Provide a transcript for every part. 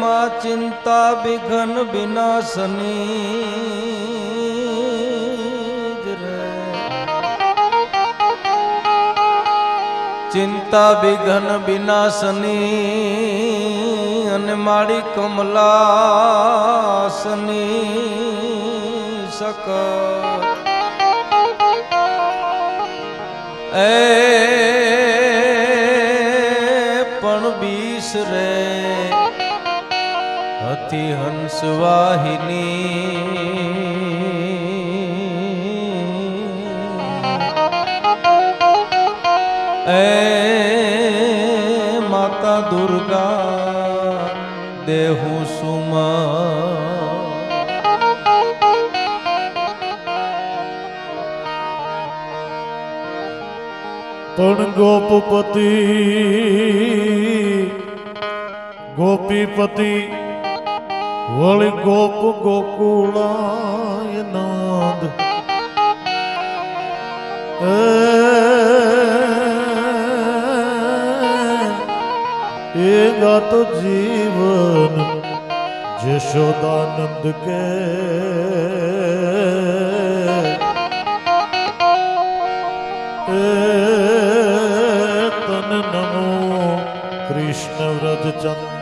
माँ चिंता विघन विनाशनी चिंता विघन विनाशनी अनमाड़ी कमलासनी सक पण बीसरे अति हंस वाहिनी माता दुर्गा देहु सुमा पण गोपपति गोपीपति वळी गोप गोकुळाय नाद ये गातो जीवन यशोदानंद के तन नमो कृष्ण व्रज चंद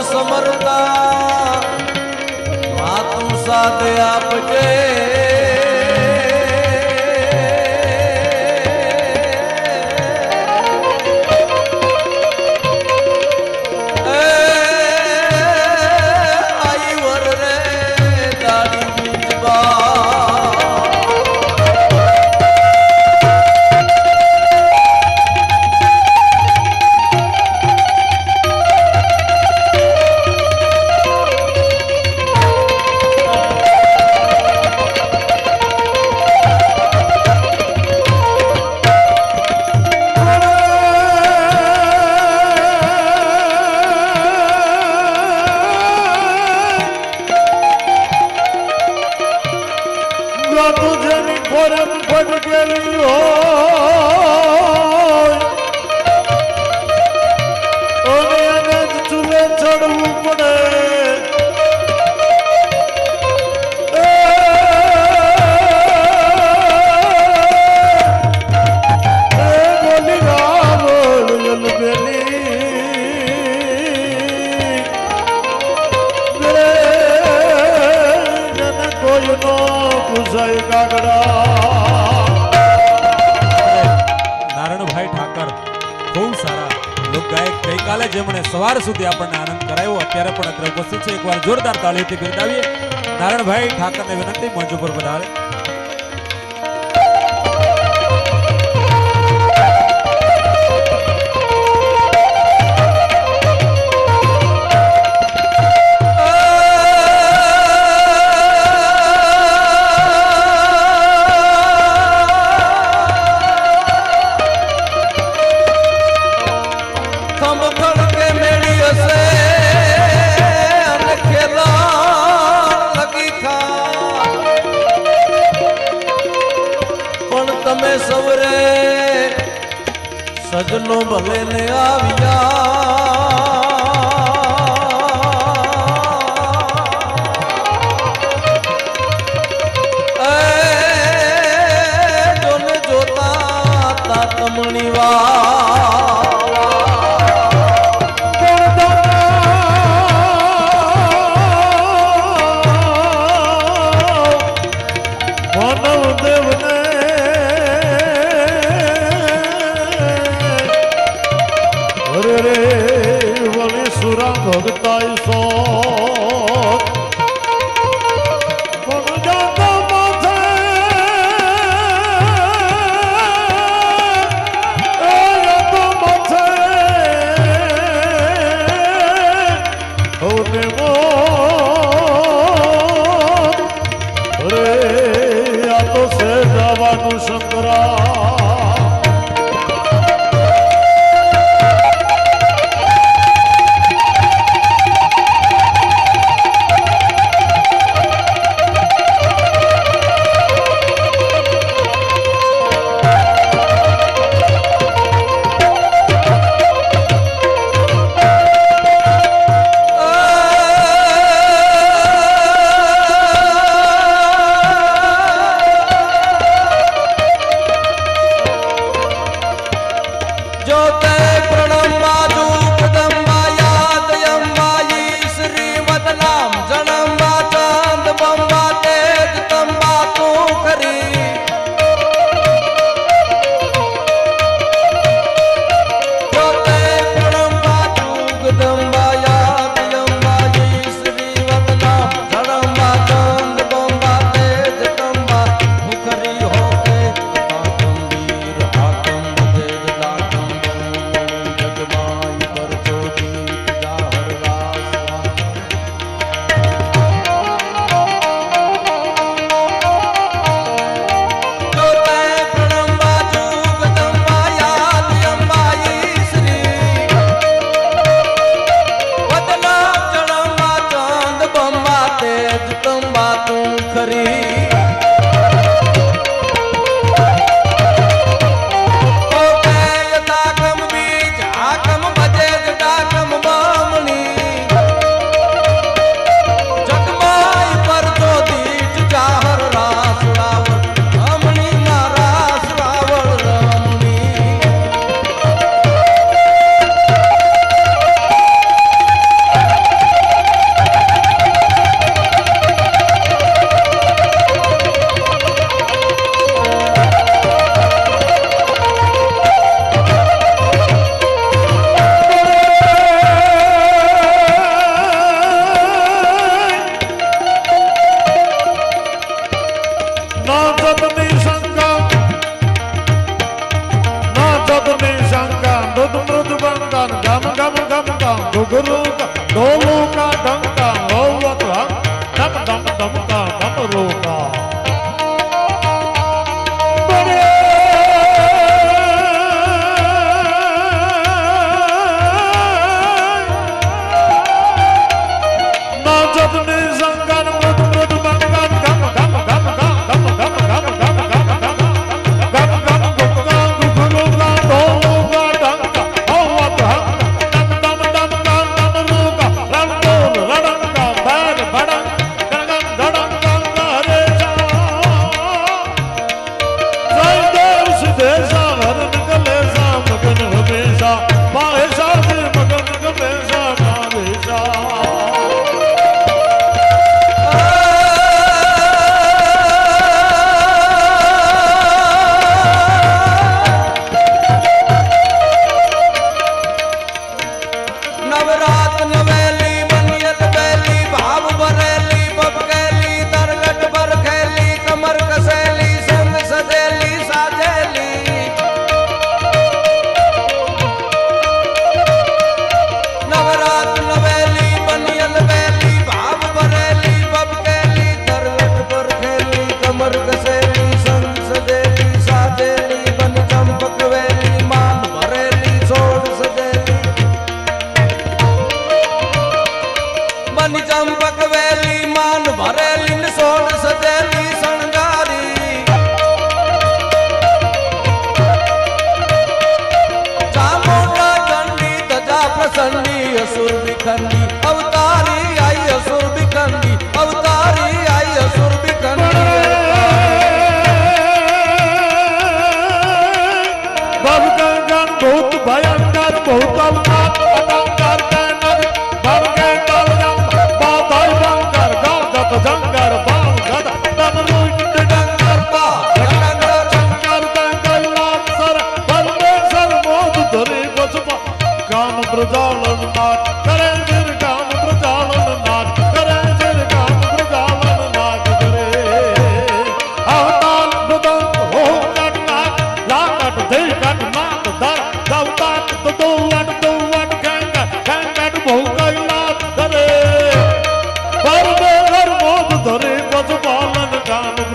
समरता मातु साथ आपके નારણભાઈ ઠાકર ખૂબ સારા લોક ગાયક ગઈકાલે જેમણે સવાર સુધી આપણને આનંદ કરાવ્યો અત્યારે પણ અત્રે ઉપસ્થિત છે એકવાર જોરદાર તાળીઓથી બિરદાવીએ નારણભાઈ ઠાકરને વિનંતી મંચ ઉપર પધારે खम खड़ के मेड़ी से खेला સજનો ભલે ને આવ્યા જોને જોતા તાતમણી માનવ દેવને અરે રે વળી સુરા ભગતાય સો પણ જાતા માથે એ જાતા માથે હોને મો અરે આ તો છે જવાનું શંકરા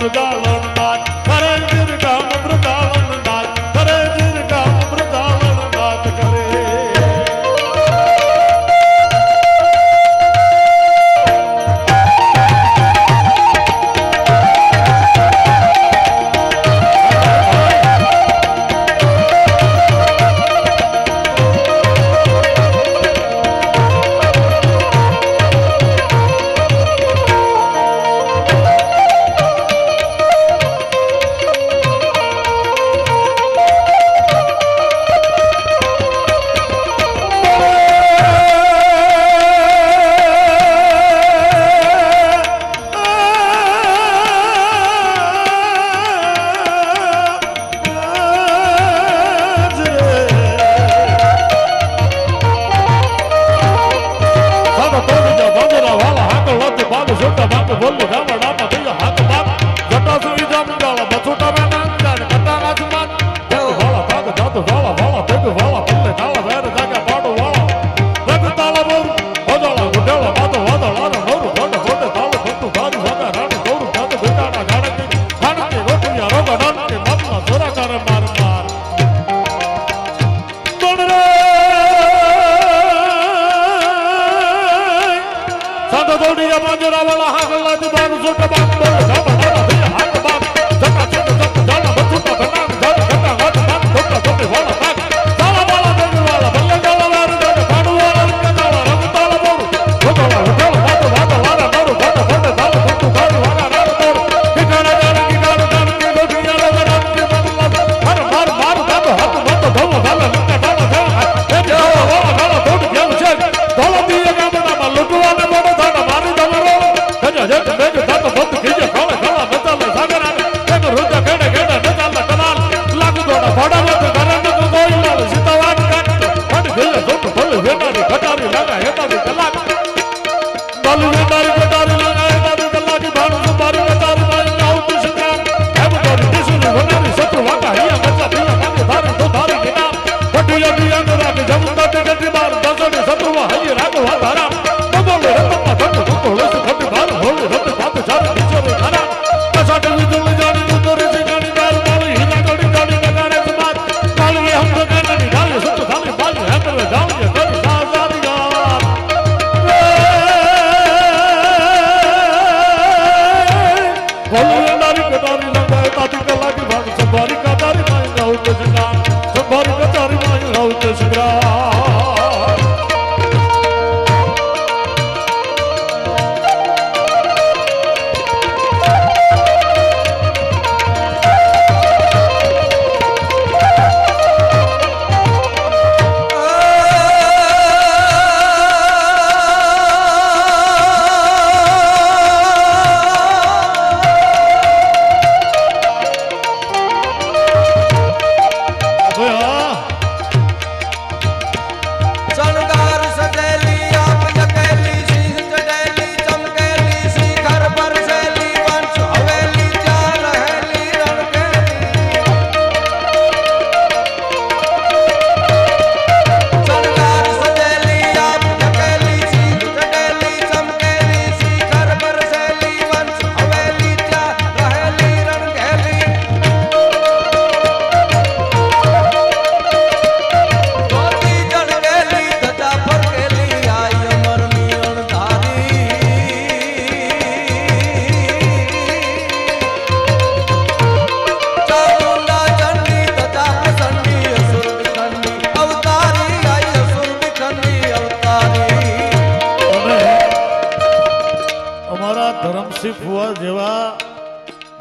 મૃગાલન નાથ કરે દીર્ઘામ મૃગાલન નાથ કરે દીર્ઘામ મૃગાલન નાથ કરે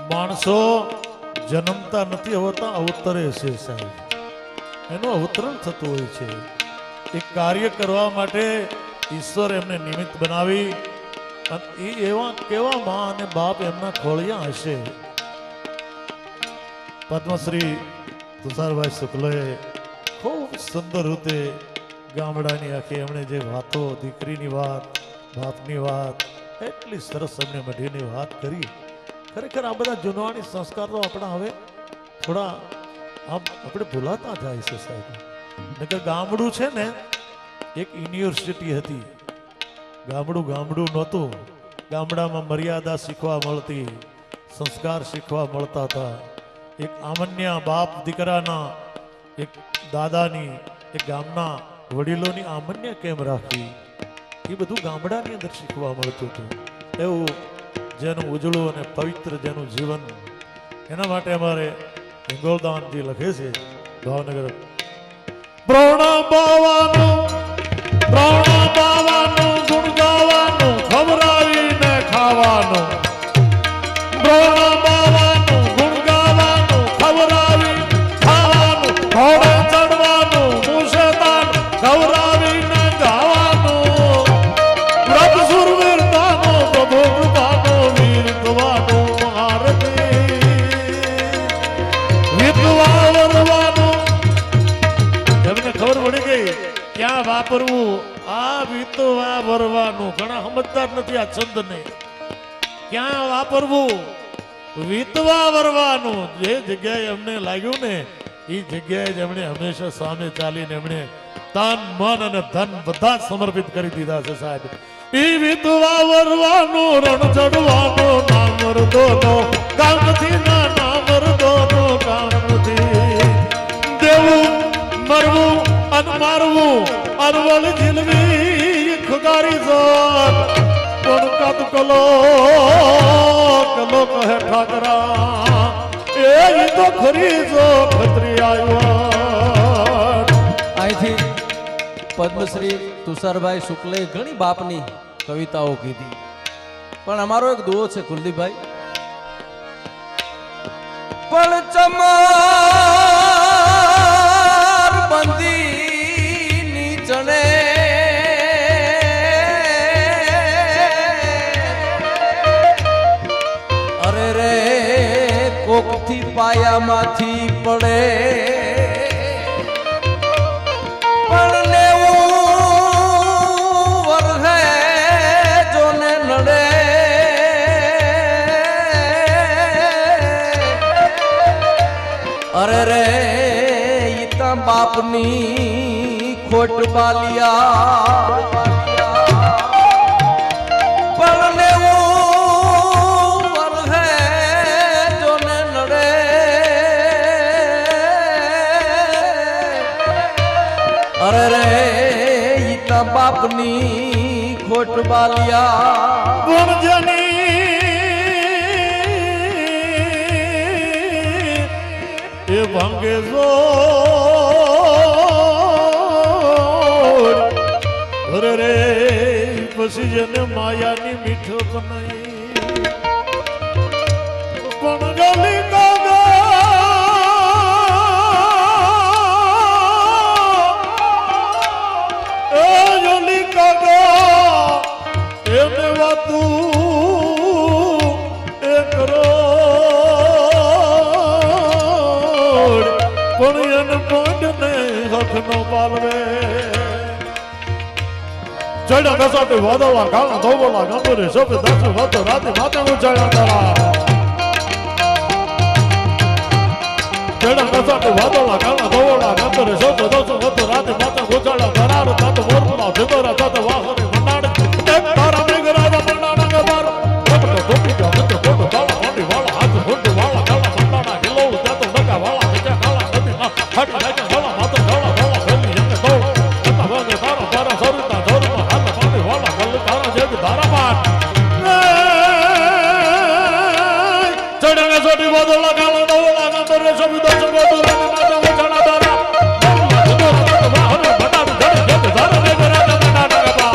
માણસો જન્મતા નથી હોતા અવતરે છે સાહેબ એનું અવતરણ થતું હોય છે એક કાર્ય કરવા માટે ઈશ્વર એમને નિમિત્ત બનાવી અને એ એવા કેવા મા અને બાપ એમના ખોળિયા હશે પદ્મશ્રી તુષારભાઈ શુક્લએ ખૂબ સુંદર રીતે ગામડાની આખી એમણે જે વાતો દીકરીની વાત બાપની વાત એટલી સરસ એમણે મઢીની વાત કરી ખરેખર આ બધા જૂનવાણી સંસ્કારો આપણા હવે થોડા આમ આપણે ભૂલાતા જાય છે સાહેબ નકર ગામડું છે ને એક યુનિવર્સિટી હતી ગામડું નહોતું ગામડામાં મર્યાદા શીખવા મળતી સંસ્કાર શીખવા મળતા હતા. એક આમન્ય બાપ દીકરાના, એક દાદાની, એક ગામના વડીલોની આમન્ય કેમ રાખવી, એ બધું ગામડાની અંદર શીખવા મળતું હતું. એવું જેનું ઉજળું અને પવિત્ર જેનું જીવન, એના માટે અમારે હિંગોળદાનજી લખે છે ભાવનગર, પ્રણામ બાવાનું ગુણ ગાવાનું, ખવડાવીને ખાવાનું. પ્રણામ બાવાનું ગુણ ગાવાનું, ખવડાવી ખાવાનું, ઘોડે ચડવાનું, મુસેદાન ખવડાવીને ગાવાનું. વ્રત સુરવીરતાનો, પ્રભુ કૃપાનો, વીર ગવાનો આરતી વિધવા વરવાનું. એમને ખબર પડી ગઈ ક્યાં વાપરવું આ વિધવા વરવાનું. ઘણા સમજદાર નથી આ છંદને. ક્યાં વાપરવું વિધવા વરવાનું. જે જગ્યાએ એમને લાગ્યું ને એ જગ્યાએ જ એમણે હંમેશા સામે ચાલીને એમણે તન મન અને ધન બધા જ સમર્પિત કરી દીધા છે સાહેબ. ઈ વિધવા વરવાનું, રણ ચડવાનું, નામ મરદોનો કામ નથી, નામ મરદોનો કામ નથી. દેવું મરવું અન મારવું, અરવળ ઝીલવી ખુગારી જોત, પણ કદ કલો કલો કહે ઠાકરા, એ તો ખરી જો ખત્રી આવ્યો. અહીંથી પદ્મશ્રી તુષારભાઈ શુક્લે ઘણી બાપની કવિતાઓ કીધી, પણ અમારો એક દુઓ છે કુલદીપભાઈ. પણ ચમાર બંધી નીચણે અરે રે કોકથી પાયામાંથી પડે, પણ નેવું વરહે જોને નડે. અરે રે ઈતા બાપની ખોટ બાલિયા, પણ નેવું વરહે જોને નડે. અરે રે ઈતા બાપની ખોટ બાલિયા. ગુણજની એ ભાંગે જોર. અરે રે પછી જેને માયાની મીઠો બનાવી, પણ ગલી એને વાતું એ કરોડ, પણ એને પાંડને હક નો પાલવે. ચડ્યા કસાટી વાદળા કાળા ધોબલા ગંભીરે શોભે દાસુ વાતો રાતે માથે ઉછાળ્યા તારા. ચડ્યા કસાટી વાદળા કાળા ધોબલા ગંભીરે શોભે દાસુ વાતો રાતે માથે ઉછાળ્યા તારા. તાતો મોરમલા ધીમરા તાતો વાહરે મંડાડ તારા મેઘરાજા મંડાણા ગબાર રબતો ધોપી જા મત કોટ તાળા મોટી વાળા હાથ ફૂટ વાળા કાળા મંડાણા ગિલોળ તાતો ડકા વાળા બચા કાળા નદી ના હટ નાચા વાળા માતો ઢોળા ઢોળા ફેલી એને દોડ હતા વાગે તારા તારા સરુતા દોરમાં હાથ પાણી વાળા ગલ તારા જેવી ધારા માર ચડ્યા સોટી વાદળા કાળા ડોળા નંબર સબી દસ ગોતો રાતે માતા ઉછાળા તારા વાહરે બટાડ ધડે જેત ધારા મેઘરાજા મંડાણા ગબાર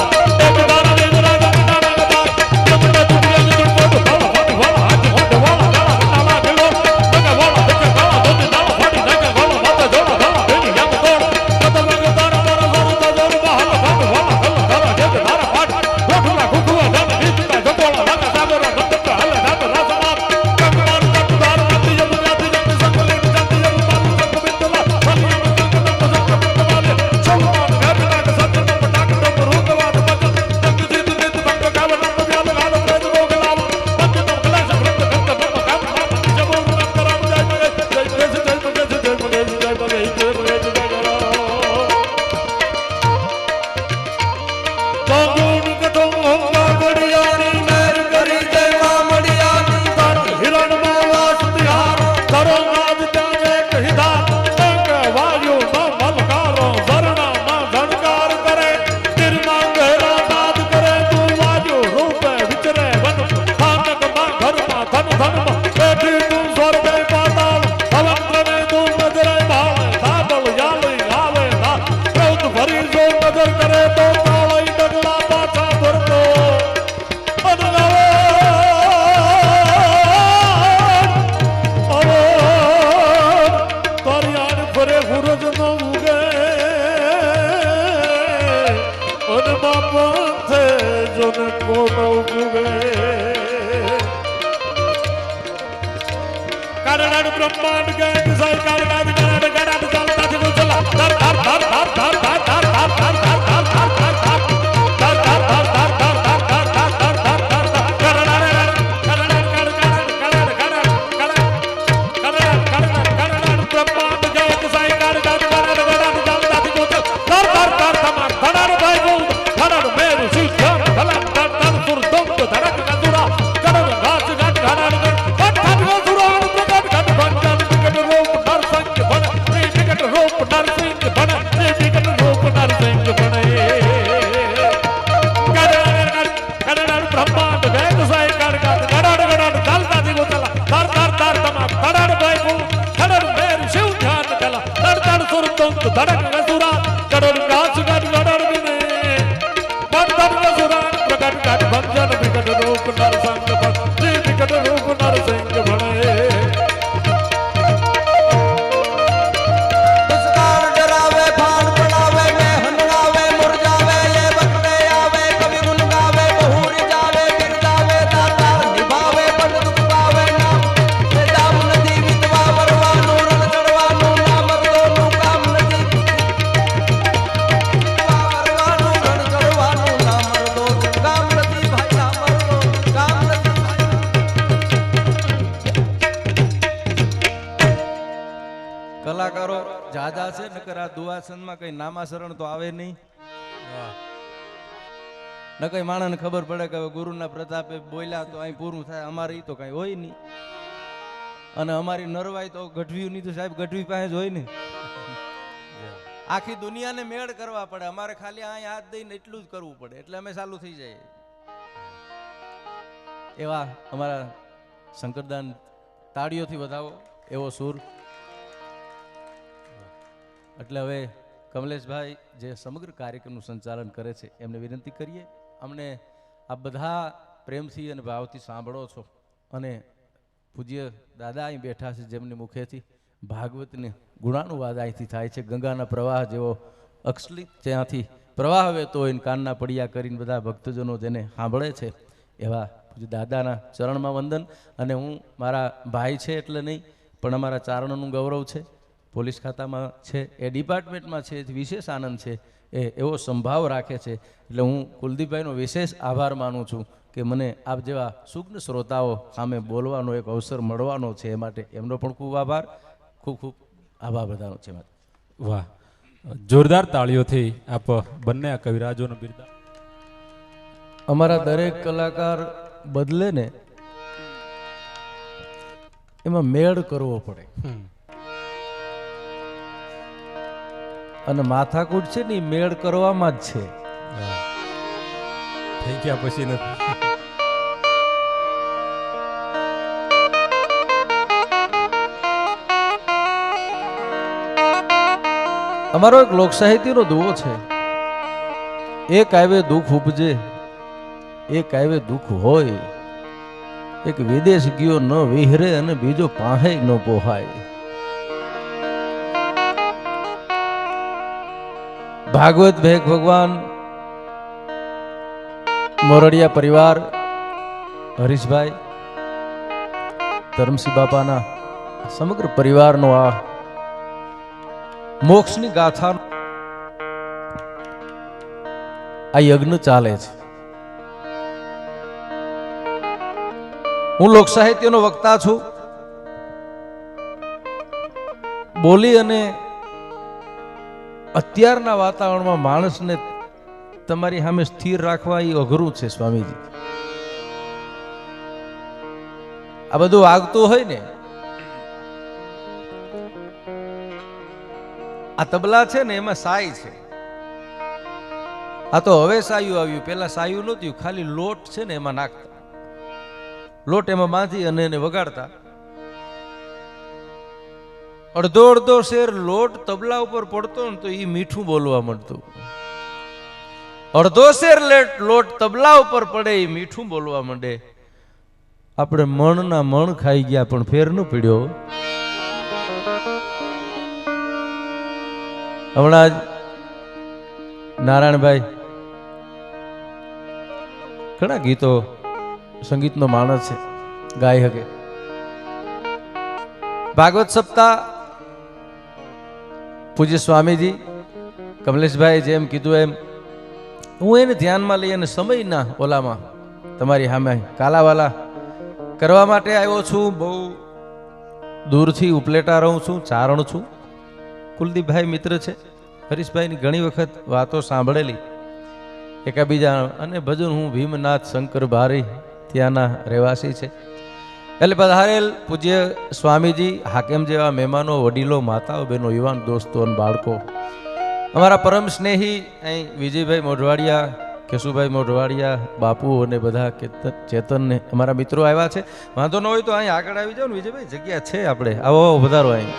કોનો ઉગે કારણાડ બ્રહ્માંડ કે સર કારણાડ કારણાડ કારણાડ ચાલતા છે ચલા ધર ધર ધર ધર ધર ધર ધર ધર ધર ધર કલાકારો જાજા છે નકર આ દુઆસનમાં કઈ નામાસરણ તો આવે નહીં ન કઈ માણસને ખબર પડે કે હવે ગુરુના પ્રતાપે બોલ્યા તો અહીં પૂરું થાય. અમારે ઈ તો કઈ હોય નહીં અને અમારી નરવાઈ તો ગઢવી ની તો સાહેબ ગઢવી પાસે જ હોય ને. આખી દુનિયાને મેળ કરવા પડે, અમારે ખાલી અહીં હાથ દઈને એટલું જ કરવું પડે એટલે અમે ચાલુ થઈ જાય. એવા અમારા શંકરદાન તાળીઓથી વધાવો એવો સુર. એટલે હવે કમલેશભાઈ જે સમગ્ર કાર્યક્રમનું સંચાલન કરે છે એમને વિનંતી કરીએ, અમને આ બધા પ્રેમથી અને ભાવથી સાંભળો છો અને પૂજ્ય દાદા અહીં બેઠા છે જેમની મુખેથી ભાગવતને ગુણાનુવાદ અહીંથી થાય છે. ગંગાના પ્રવાહ જેવો અક્ષલિત ત્યાંથી પ્રવાહ વહેતો હોય કાનના પડિયા કરીને બધા ભક્તજનો જેને સાંભળે છે એવા પૂજ્ય દાદાના ચરણમાં વંદન. અને હું મારા ભાઈ છે એટલે નહીં પણ અમારા ચારણોનું ગૌરવ છે, પોલીસ ખાતામાં છે, એ ડિપાર્ટમેન્ટમાં છે, વિશેષ આનંદ છે, એ એવો સંભાવ રાખે છે. એટલે હું કુલદીપભાઈનો વિશેષ આભાર માનું છું કે મને આપ જેવા સુગ્ન શ્રોતાઓ સામે બોલવાનો એક અવસર મળવાનો છે, એ માટે એમનો પણ ખૂબ આભાર, ખૂબ ખૂબ આભાર બધાનો છે. વાહ, જોરદાર તાળીઓથી આપ બંને આ કવિરાજોનો બિરદા. અમારા દરેક કલાકાર બદલે ને એમાં મેળ કરવો પડે અને માથાકૂટ છે ને મેળ કરવામાં જ છે. થઈ ગયા પછી નથી. અમારો એક લોક સાહિત્યનો દુઓ છે, એક આવે દુઃખ ઉપજે એક આવે દુઃખ હોય, એક વિદેશ ગયો ન વિહરે અને બીજો પાહે ન પોહાય. ભાગવત ભેગ ભગવાન મોરડિયા પરિવાર, હરીશભાઈ, ધરમસિંહ બાપાના સમગ્ર પરિવારનો આ મોક્ષની ગાથા આ યજ્ઞ ચાલે છે. હું લોક સાહિત્યનો વક્તા છું. બોલી અને અત્યારના વાતાવરણમાં માણસને તમારી સામે સ્થિર રાખવા એ અઘરું છે સ્વામીજી. આ બધું આગતું હોય ને, આ તબલા છે ને એમાં સાય છે. આ તો હવે સાયું આવ્યું, પેલા સાયું નહોતું, ખાલી લોટ છે ને એમાં નાખતા, લોટ એમાં બાંધી અને એને વગાડતા. અડધો અડધો શેર લોટ તબલા ઉપર પડતો ને તો એ મીઠું બોલવા મળતું. અડધો શેર લોટ તબલા ઉપર પડે એ મીઠું બોલવા માંડે. આપણે મણના મણ ખાઈ ગયા પણ ફેર ન પડ્યો. હમણાં જ નારાયણભાઈ ઘણા ગીતો સંગીતનો માણસ છે, ગાઈ શકે. ભાગવત સપ્તાહ પૂજ્ય સ્વામીજી કમલેશભાઈ જેમ કીધું એમ હું એને ધ્યાનમાં લઈ અને સમયના ઓલામાં તમારી સામે કાલાવાલા કરવા માટે આવ્યો છું. બહુ દૂરથી ઉપલેટા રહું છું, ચારણ છું. કુલદીપભાઈ મિત્ર છે, હરીશભાઈની ઘણી વખત વાતો સાંભળેલી એકાબીજા, અને ભજન હું ભીમનાથ શંકર બારી ત્યાંના રહેવાસી છે. એટલે પધારેલ પૂજ્ય સ્વામીજી, હાકેમ જેવા મહેમાનો, વડીલો, માતાઓ, બહેનો, યુવાન દોસ્તો અને બાળકો, અમારા પરમ સ્નેહી અહીં વિજયભાઈ મોઢવાડિયા, કેશુભાઈ મોઢવાડિયા, બાપુ અને બધા ચેતન ને અમારા મિત્રો આવ્યા છે. વાંધો ન હોય તો અહીં આગળ આવી જાઓ ને વિજયભાઈ, જગ્યા છે આપણે. આવો વધારો અહીં.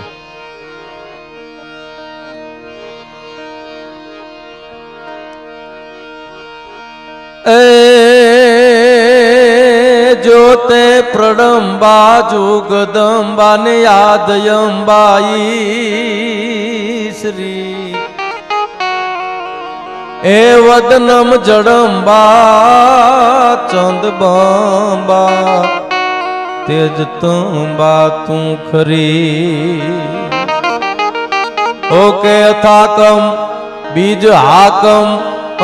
જોતે પ્રડંબા જુગદંબા ને યાદયંબાઈ શ્રી એ વદનમ જડંબા ચંદબંબા તેજ તંબા તું ખરી ઓકે અથાકમ બીજ હાકમ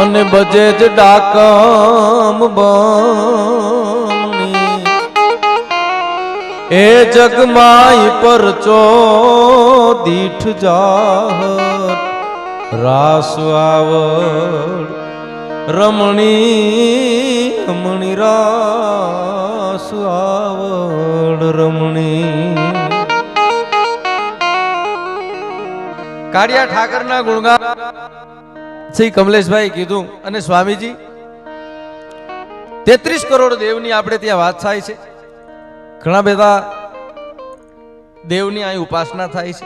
અને બજે જ ડાકમ બની એ જગમાઈ પરચો દીઠ જાહર રાસ આવડ રમણી રમણી રાસ આવડ રમણી. કાળિયા ઠાકરના ગુણગાન શ્રી કમલેશભાઈ કીધું, અને સ્વામીજી 33 કરોડ દેવની આપણે ત્યાં વાત થાય છે. ઘણા બધા દેવની અહીં ઉપાસના થાય છે.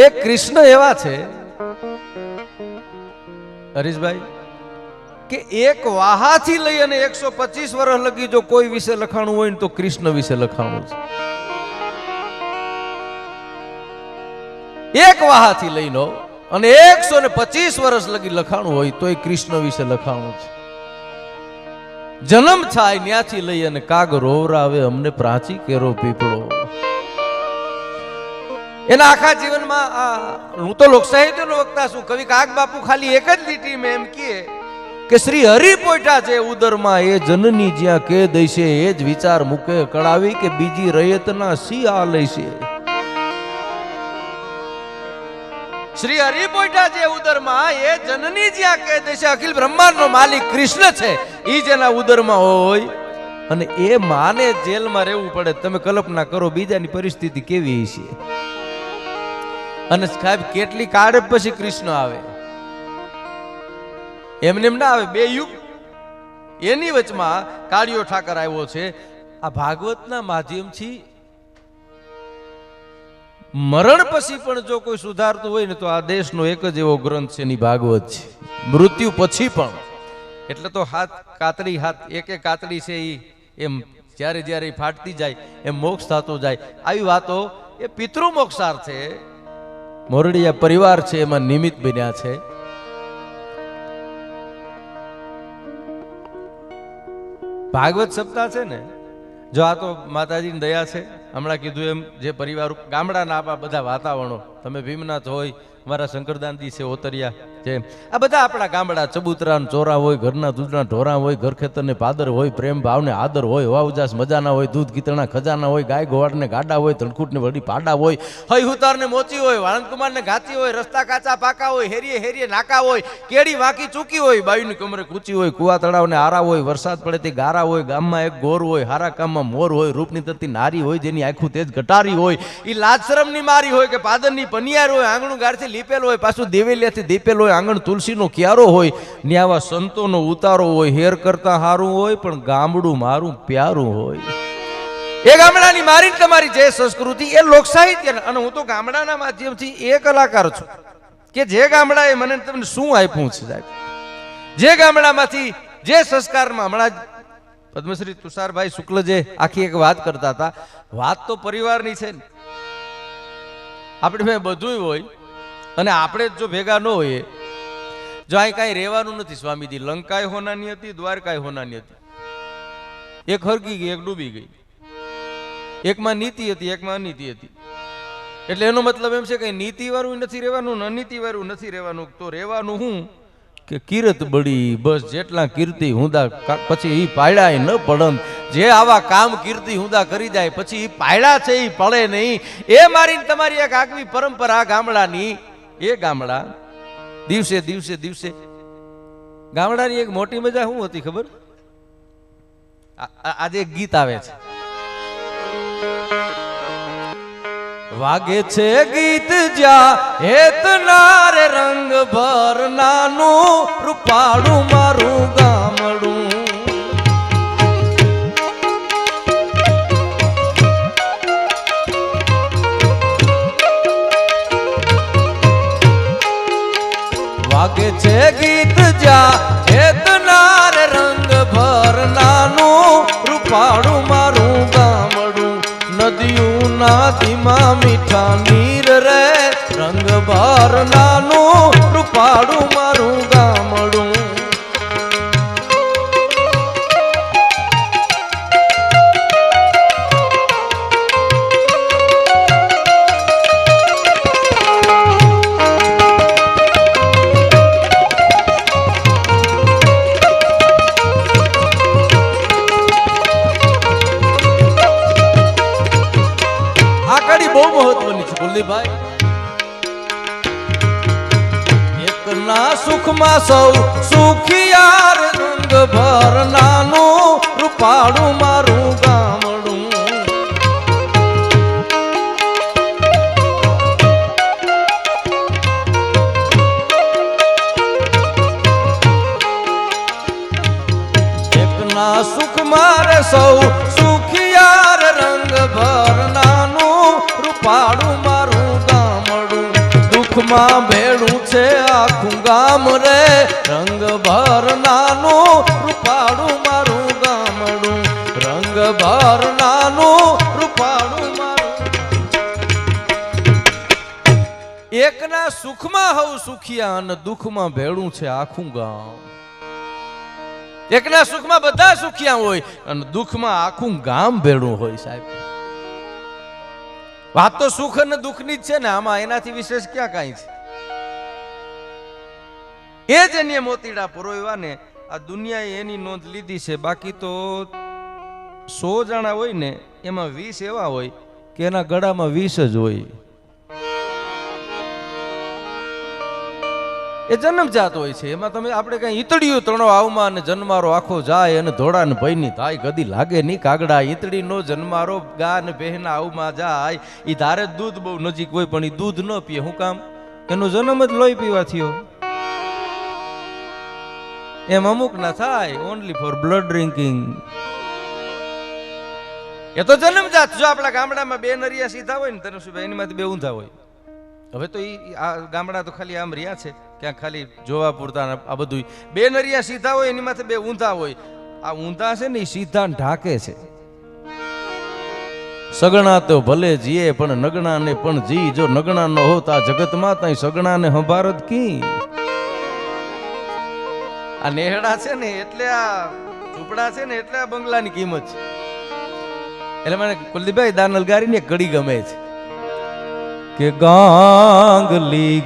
એક કૃષ્ણ એવા છે હરીશભાઈ કે એક વાહાથી લઈ અને 125 વર્ષ લગી જો કોઈ વિશે લખાણું હોય ને તો કૃષ્ણ વિશે લખાણું છે. એક વાહાથી લઈ લો અને 125 વર્ષ લગી લખાણું હોય તો એ કૃષ્ણ વિશે લખાણું છે. જન્મ થાય ત્યાંથી લઈ અને કાગ રોવરાવે અમને પ્રાચી કેરો પીપળો. એના આખા જીવનમાં હું તો લોક સાહિત્યનો વક્તા છું. કવિ કાગ બાપુ ખાલી એક જ લીટીમાં એમ કહે કે શ્રી હરિ પોઈટા છે ઉદરમાં એ જનની જ્યાં કે દઈશે એ જ વિચાર મૂકે કળાવી કે બીજી રયતના સી આ લઈશે. શ્રી હરિ પોઈટા છે ઉદરમાં એ જનની જ્યાં કે દઈશે. અખિલ બ્રહ્માંડનો માલિક કૃષ્ણ છે, ઈ જેના ઉદરમાં હોય અને એ માને જેલમાં રહેવું પડે. તમે કલ્પના કરો બીજાની પરિસ્થિતિ કેવી છે. અને સાહેબ કેટલી કાળ પછી કૃષ્ણ આવે, એમને એમ ના આવે. બે યુગ એની વચમાં કાળિયો ઠાકર આવ્યો છે. આ ભાગવતના માધ્યમથી મરણ પછી પણ જો કોઈ સુધારતું હોય ને તો આ દેશનો એક જ એવો ગ્રંથ છે, એની ભાગવત છે. મૃત્યુ પછી પણ એટલે તો હાથ કાતડી, હાથ એક એક કાતડી છે એ એમ જ્યારે જ્યારે ફાટતી જાય એમ મોક્ષ થતો જાય. આવી વાતો એ પિતૃ મોક્ષાર્થે મોરડિયા પરિવાર છે એમાં નિમિત્ત બન્યા છે. ભાગવત સપ્તાહ છે ને, જો આ તો માતાજીની દયા છે. હમણાં કીધું એમ જે પરિવાર ગામડાના આપણા બધા વાતાવરણો, તમે ભીમનાથ હોય, મારા શંકરદાનજી છે ઓતરિયા છે, આ બધા આપણા ગામડા ચબૂતરા ચોરા હોય, ઘરના દૂધના ઢોરા હોય, ઘર ખેતરને પાદર હોય, પ્રેમ ભાવને આદર હોય, હવા ઉજાસ મજાના હોય, દૂધ ગીતણા ખજાના હોય, ગાય ગોવાળને ગાડા હોય, ધણકૂટને વડી પાડા હોય, હઈ હુતારને મોચી હોય, વાળંદકુમારને ઘાતી હોય, રસ્તા કાચા પાકા હોય, હેરીએ હેરીએ નાકા હોય, કેડી વાંકી ચૂકી હોય, બાયુની કમરે કૂચી હોય, કુવા તળાવને આરા હોય, વરસાદ પડે તે ગારા હોય, ગામમાં એક ગોર હોય, હારા કામમાં મોર હોય, રૂપની તરતી નારી હોય, જેની આખું તેજ ગટારી હોય, એ લાજશરમની મારી હોય કે પાદરની પનિયાર હોય, આંગણું ગારથી લીપેલ હોય, પાછું દેવેલિયાથી દીપેલ હોય, આંગણ તુલસીનો ક્યારો હોય, ને આવા સંતોનો ઉતારો હોય. હેર કરતા હારું હોય પણ ગામડું મારું પ્યારું હોય. એ ગામડાની મારી તમારી જે સંસ્કૃતિ એ લોક સાહિત્ય. અને હું તો ગામડાના માધ્યમથી એ કલાકાર છું કે જે ગામડાએ મને તમને શું આપ્યું છે સાહેબ, જે ગામડામાંથી જે સંસ્કારમાં. હમણાં જ પદ્મશ્રી તુષારભાઈ શુક્લ જે આખી એક વાત કરતા હતા, વાત તો પરિવારની છે ને. આપણે બધું હોય અને આપણે જો ભેગા ન હોઈએ, જો અહીં કાંઈ રહેવાનું નથી સ્વામીજી. લંકાએ હોનાની હતી, દ્વારકાએ હોનાની હતી. એક હરકી ગઈ, એક ડૂબી ગઈ. એકમાં નીતિ હતી, એકમાં અનીતિ હતી. એટલે એનો મતલબ એમ છે કે નીતિ વાળું નથી રહેવાનું, અનીતિ વાળું નથી રહેવાનું. તો રહેવાનું હું કે કીર્ત બળી, બસ જેટલા કીર્તિ હુંદા પછી ઈ પાયડા ન પડન. જે આવા કામ કીર્તિ હુંદા કરી જાય પછી ઈ પાયડા છે ઈ પડે નહીં. એ મારી તમારી એક આગવી પરંપરા ગામડાની. એ ગામડા દિવસે દિવસે દિવસે ગામડાની એક મોટી મજા શું હતી ખબર? આજે એક ગીત આવે છે, વાગે છે ગીત જ્યાં હેતનાર રંગ ભર નાનું રૂપાળું મારું ગામડું. વાગે છે ગીત જ્યાં હેતનાર રંગ ભર નાનું રૂપાળું મારું ગામડું. નદીયું નાદીમાં મીઠા નીર રે રંગ ભર નાનું રૂપાળું મારું ગામડું. બહુ મહત્વની છે કુલદીપભાઈ. એકના સુખમાં સૌ સુખિયાર રંગ ભર નાનું રૂપાળું મારું ગામડું. એકના સુખમાં સૌ સુખિયાર રંગ ભર નાનું રૂપાળું મારું ગામડું. દુઃખમાં ભેળું છે આખું ગામ રે રંગ ભર નાનું રૂપાળું મારું ગામડું. રંગ ભર નાનું રૂપાળું મારું. એકના સુખમાં હવ સુખિયા અને દુઃખમાં ભેળું છે આખું ગામ. એકના સુખમાં બધા સુખિયા હોય અને દુઃખમાં આખું ગામ ભેળું હોય. સાહેબ વાત તો સુખ અને દુઃખની જ છે ને, આમાં એનાથી વિશેષ ક્યાં કાંઈ છે? એ જ એને મોતીડા પરોવ્યા ને આ દુનિયાએ એની નોંધ લીધી છે. બાકી તો 100 જણા હોય ને એમાં 20 એવા હોય કે એના ગળામાં 20 જ હોય. એ જન્મજાત હોય છે. એમાં તમે આપણે કઈ ઈતળિયું તણો આવમાં અને જન્મારો આખો જાય અને ધોળા ને ભયની થાય ગદી લાગે નહીં કાગડા. ઈતળી નો જન્મારો ગા ને બહેના આવમાં જાય. ઈ ધારે દૂધ બહુ નજીક હોય પણ ઈ દૂધ ન પીએ. શું કામ? એનો જન્મ જ લોહી પીવા થયો. એમ અમુક ના થાય ઓનલી ફોર બ્લડ ડ્રિંકિંગ. એ તો જન્મજાત. જો આપણા ગામડામાં 2 નરિયા સીધા હોય ને તને એની માંથી 2 ઊંધા હોય. હવે તો આ ગામડા તો ખાલી આમ રહ્યા છે, ક્યાં ખાલી જોવા પૂરતા. આ બધું 2 નરિયા સીધા હોય એની માથે 2 ઊંધા હોય. આ ઊંધા છે ને એ સીધા ઢાકે છે. સગણા તો ભલે જીએ પણ નગણા ને પણ જી. જો નગણા ન હોતા જગતમાં તઈ સગણા ને હંભારત કી. આ નેહડા છે ને એટલે આ ઝૂંપડા છે ને એટલે આ બંગલાની કિંમત છે. એટલે મને કુલદીપભાઈ દાનલગારીની એક કડી ગમે છે કે ગાંગલી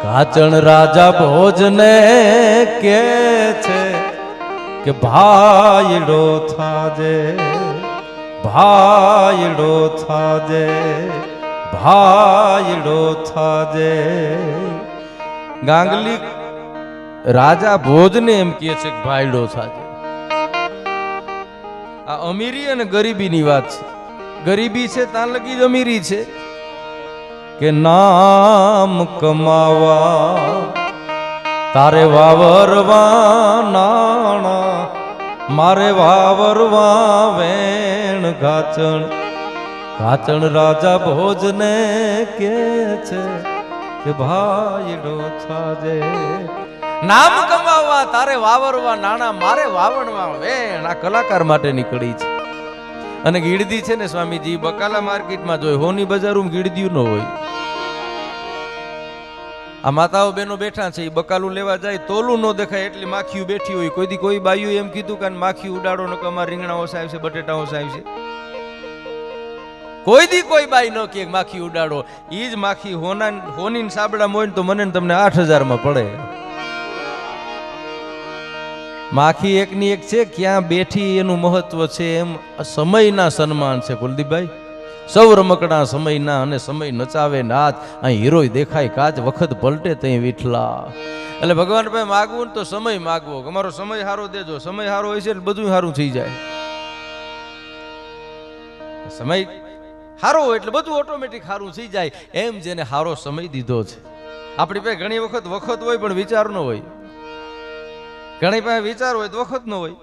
ઘાચણ રાજા ભોજને કે છે કે ભાઈડો થાજે ભાઈડો થાજે ભાઈડો થાજે. ગાંગલી રાજા ભોજને એમ કહે છે કે ભાઈડો થાજે. આ અમીરી અને ગરીબીની વાત છે. ગરીબી છે ત્યાં લગી જ અમીરી છે કે નામ કમાવા તારે વાવરવા નાણા મારે વાવરવા વેણ ઘાચણ. ઘાચણ રાજા ભોજને કે છે કે ભાઈડો થાજે. નામ કમાવા તારે વાવરવા નાણા મારે વાવણવા વેણ. આ કલાકાર માટે નીકળી છે. અને ગીડદી છે ને સ્વામીજી બકાલા માર્કેટમાં જોઈ. હોની બજારમાં ગીડદીયું ન હોય. આ માતાઓ બહેનો બેઠા છે, એ બકાલું લેવા જાય તોલું ન દેખાય એટલી માખીઓ બેઠી હોય. કોઈ દી કોઈ બાયું એમ કીધું કે માખી ઉડાડો ન કે અમારા રીંગણાઓ સાહેબ છે, બટેટાઓ સાહેબ છે? કોઈ દી કોઈ બાઈ ન કે માખી ઉડાડો. ઈ જ માખી હોની સાબડા મોય તો મને તમને 8000 માં પડે. માખી એકની એક છે, ક્યાં બેઠી એનું મહત્વ છે. એમ સમયના સન્માન છે કુલદીપભાઈ. સૌ રમકડા સમયના અને સમય નચાવે નાથ. અહીં હીરોય દેખાય કાચ વખત પલટે તઈ વિઠલા. એટલે ભગવાન ભાઈ માગવું ને તો સમય માગવો. અમારો સમય હારો દેજો. સમય હારો હોય છે એટલે બધું સારું થઈ જાય. સમય હારો હોય એટલે બધું ઓટોમેટિક સારું થઈ જાય. એમ જેને હારો સમય દીધો છે. આપણી પાસે ઘણી વખત હોય પણ વિચાર ન હોય. ઘણી પાસે વિચાર હોય તો વખત ન હોય.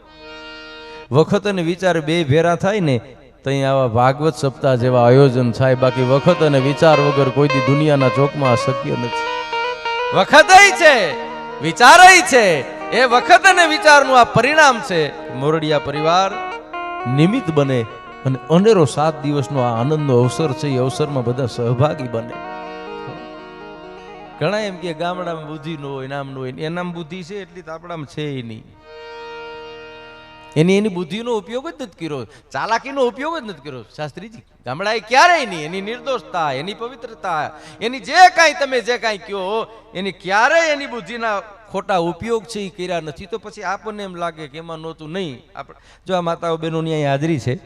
વખત અને વિચાર બે ભેરા થાય ને તઈ આવા ભાગવત સપ્તાહ જેવા આયોજન થાય. બાકી વખત અને વિચાર વગર કોઈ દી દુનિયાના ચોકમાં શક્ય નથી. વખતય છે, વિચારય છે. એ વખત અને વિચારનું આ પરિણામ છે. મોરડિયા પરિવાર નિમિત્ત બને અને અનેરો 7 દિવસનો આ આનંદનો અવસર છે. એ અવસરમાં બધા સહભાગી બને. ઘણા એમ કે ગામડામાં બુદ્ધિ ન હોય, નામ ન હોય. એનામ બુદ્ધિ છે એટલી તો આપણામાં છે નહીં. એની બુદ્ધિનો ઉપયોગ જ નથી કર્યો, ચાલાકીનો ઉપયોગ જ નથી કર્યો શાસ્ત્રીજી. ગામડાએ ક્યારેય નહીં. એની નિર્દોષતા, એની પવિત્રતા, એની જે કાંઈ તમે જે કાંઈ કહો, એની ક્યારેય એની બુદ્ધિના ખોટા ઉપયોગ છે એ કર્યા નથી. તો પછી આપણને એમ લાગે કે એમાં નહોતું નહીં. આપણે જો આ માતાઓ બહેનોની અહીં હાજરી છે.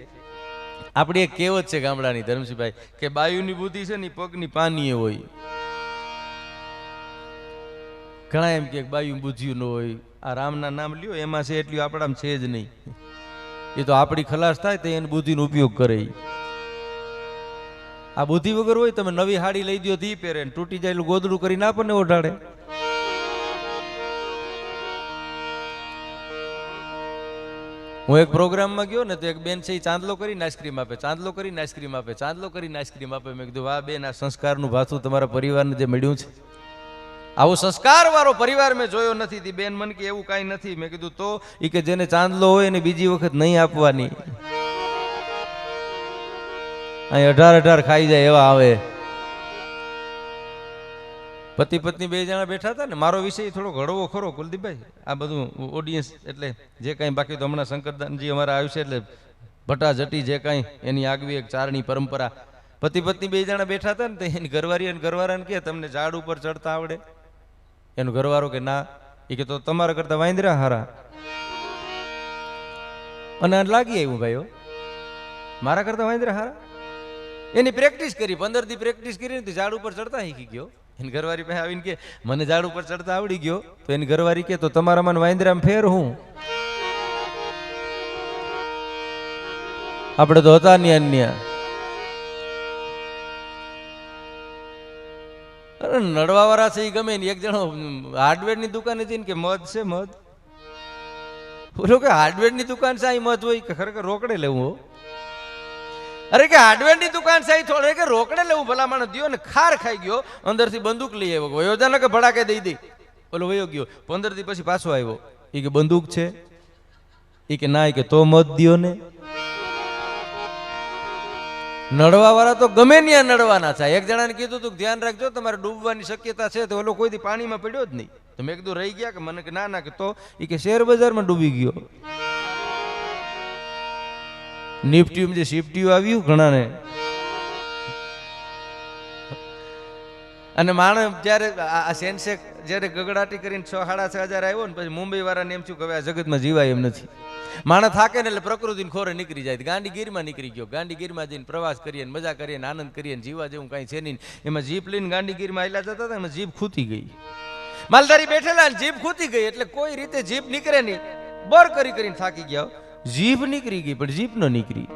આપણી એક કહેવત છે ગામડાની ધર્મસિંહભાઈ કે બાયુની બુદ્ધિ છે ને પગની પાનીએ હોય. ઘણા એમ કે બાયું બુદ્ધિયું ન હોય. આ રામના નામ લ્યો એમાં છે એટલું આપણામાં છે જ નહીં. એ તો આપણી ખલાસ થાય તો એની બુદ્ધિનો ઉપયોગ કરે. આ બુદ્ધિ વગર હોય તમે નવી હાડી લઈ દો ધી પહેરે, તૂટી જાય ગોદડું કરીને આપણને ઓઢાડે. હું એક પ્રોગ્રામમાં ગયો ને તો એક બેન છે, ચાંદલો કરીને આઈસ્ક્રીમ આપે, ચાંદલો કરીને આઈસ્ક્રીમ આપે, ચાંદલો કરીને આઈસ્ક્રીમ આપે. મેં કીધું વાહ બેન, આ સંસ્કારનું ભાથું તમારા પરિવારને જે મળ્યું છે. આવો સંસ્કાર વાળો પરિવાર મેં જોયો નથી. બેન મન કે એવું કાંઈ નથી. મેં કીધું તો ઈ કે જેને ચાંદલો હોય એને બીજી વખત નહીં આપવાની. અહીં 18 ખાઈ જાય એવા આવે. પતિ પત્ની 2 જણા બેઠા હતા ને. મારો વિષય થોડો ઘડવો ખરો કુલદીપભાઈ. આ બધું ઓડિયન્સ એટલે જે કાંઈ બાકી તો હમણાં શંકરદાનજી અમારા આવ્યું છે એટલે ભટ્ટાજટી જે કાંઈ એની આગવી એક ચારણી પરંપરા. પતિ પત્ની 2 જણા બેઠા હતા ને તો એની ઘરવારી અને ઘરવાળાને કે તમને ઝાડ ઉપર ચડતા આવડે? એનો ઘરવાળો કે ના. એ કે તો તમારા કરતા વાંદરા હારા. અને લાગી આવ્યું ભાઈઓ, મારા કરતા વાંદરા હારા. એની પ્રેક્ટિસ કરી, 15 દી પ્રેક્ટિસ કરી ને ઝાડ ઉપર ચડતા શીખી ગયો. એની ઘરવાળી પાસે આવીને કે મને ઝાડ ઉપર ચડતા આવડી ગયો. તો એની ઘરવાળી કે તો તમારા મને વાંદરામાં ફેર હું? આપણે તો હતા ને અન્ય. નડવા વાળા છે એ ગમે ને. એક જણો હાર્ડવેર ની દુકાને જઈને કે મધ છે મધ. બોલો કે હાર્ડવેર ની દુકાન છે અહીં મધ હોય કે ખરેખર રોકડે લેવું? અરે કે હાર્ડવેર ની દુકાન છે થોડે કે રોકડે લેવું. ભલા માણસ દિયો ને ખાર ખાઈ ગયો, અંદરથી બંદૂક લઈ આવ્યો. વયો જાને કે ભડાકે દઈ દઈ. બોલો વયો ગયો. 15 દી પછી પાછો આવ્યો. એ કે બંદૂક છે? એ કે ના. કે તો મધ દિયો ને. નડવા વાળા તો ગમે ત્યાં નડવાના છે. એક જણાને કીધું તું ધ્યાન રાખજો તમારે ડૂબવાની શક્યતા છે. તો ઓલો કોઈ દી પાણીમાં પડ્યો જ નહીં. તો મેં કીધું રહી ગયા કે મને કે ના ના. કે તો એ કે શેર બજારમાં ડૂબી ગયો. નિફ્ટીમાં જે શિફ્ટીઓ આવ્યું ઘણાને. અને માણસ જયારે આ સેન્સેક જયારે ગગડાટી કરીને 6,5,000 આવ્યો ને પછી મુંબઈ વાળાને એમ થયું કે હવે આ જગતમાં જીવાય એમ નથી. માણસ થાકે ને એટલે પ્રકૃતિને ખોરે નીકળી જાય. ગાંડીગીરમાં નીકળી ગયો. ગાંડીગીરમાં જઈને પ્રવાસ કરીએ, મજા કરીએ, આનંદ કરીએ, જીવા જેવું કાંઈ છે નહીં. એમાં જીપ લઈને ગાંડીગીરમાં આયલા જતા હતા, એમાં જીપ ખૂતી ગઈ. માલધારી બેઠેલા જીપ ખૂતી ગઈ એટલે કોઈ રીતે જીપ નીકળે નહીં. બર કરીને થાકી ગયા. જીભ નીકળી ગઈ પણ જીભ ન નીકળી.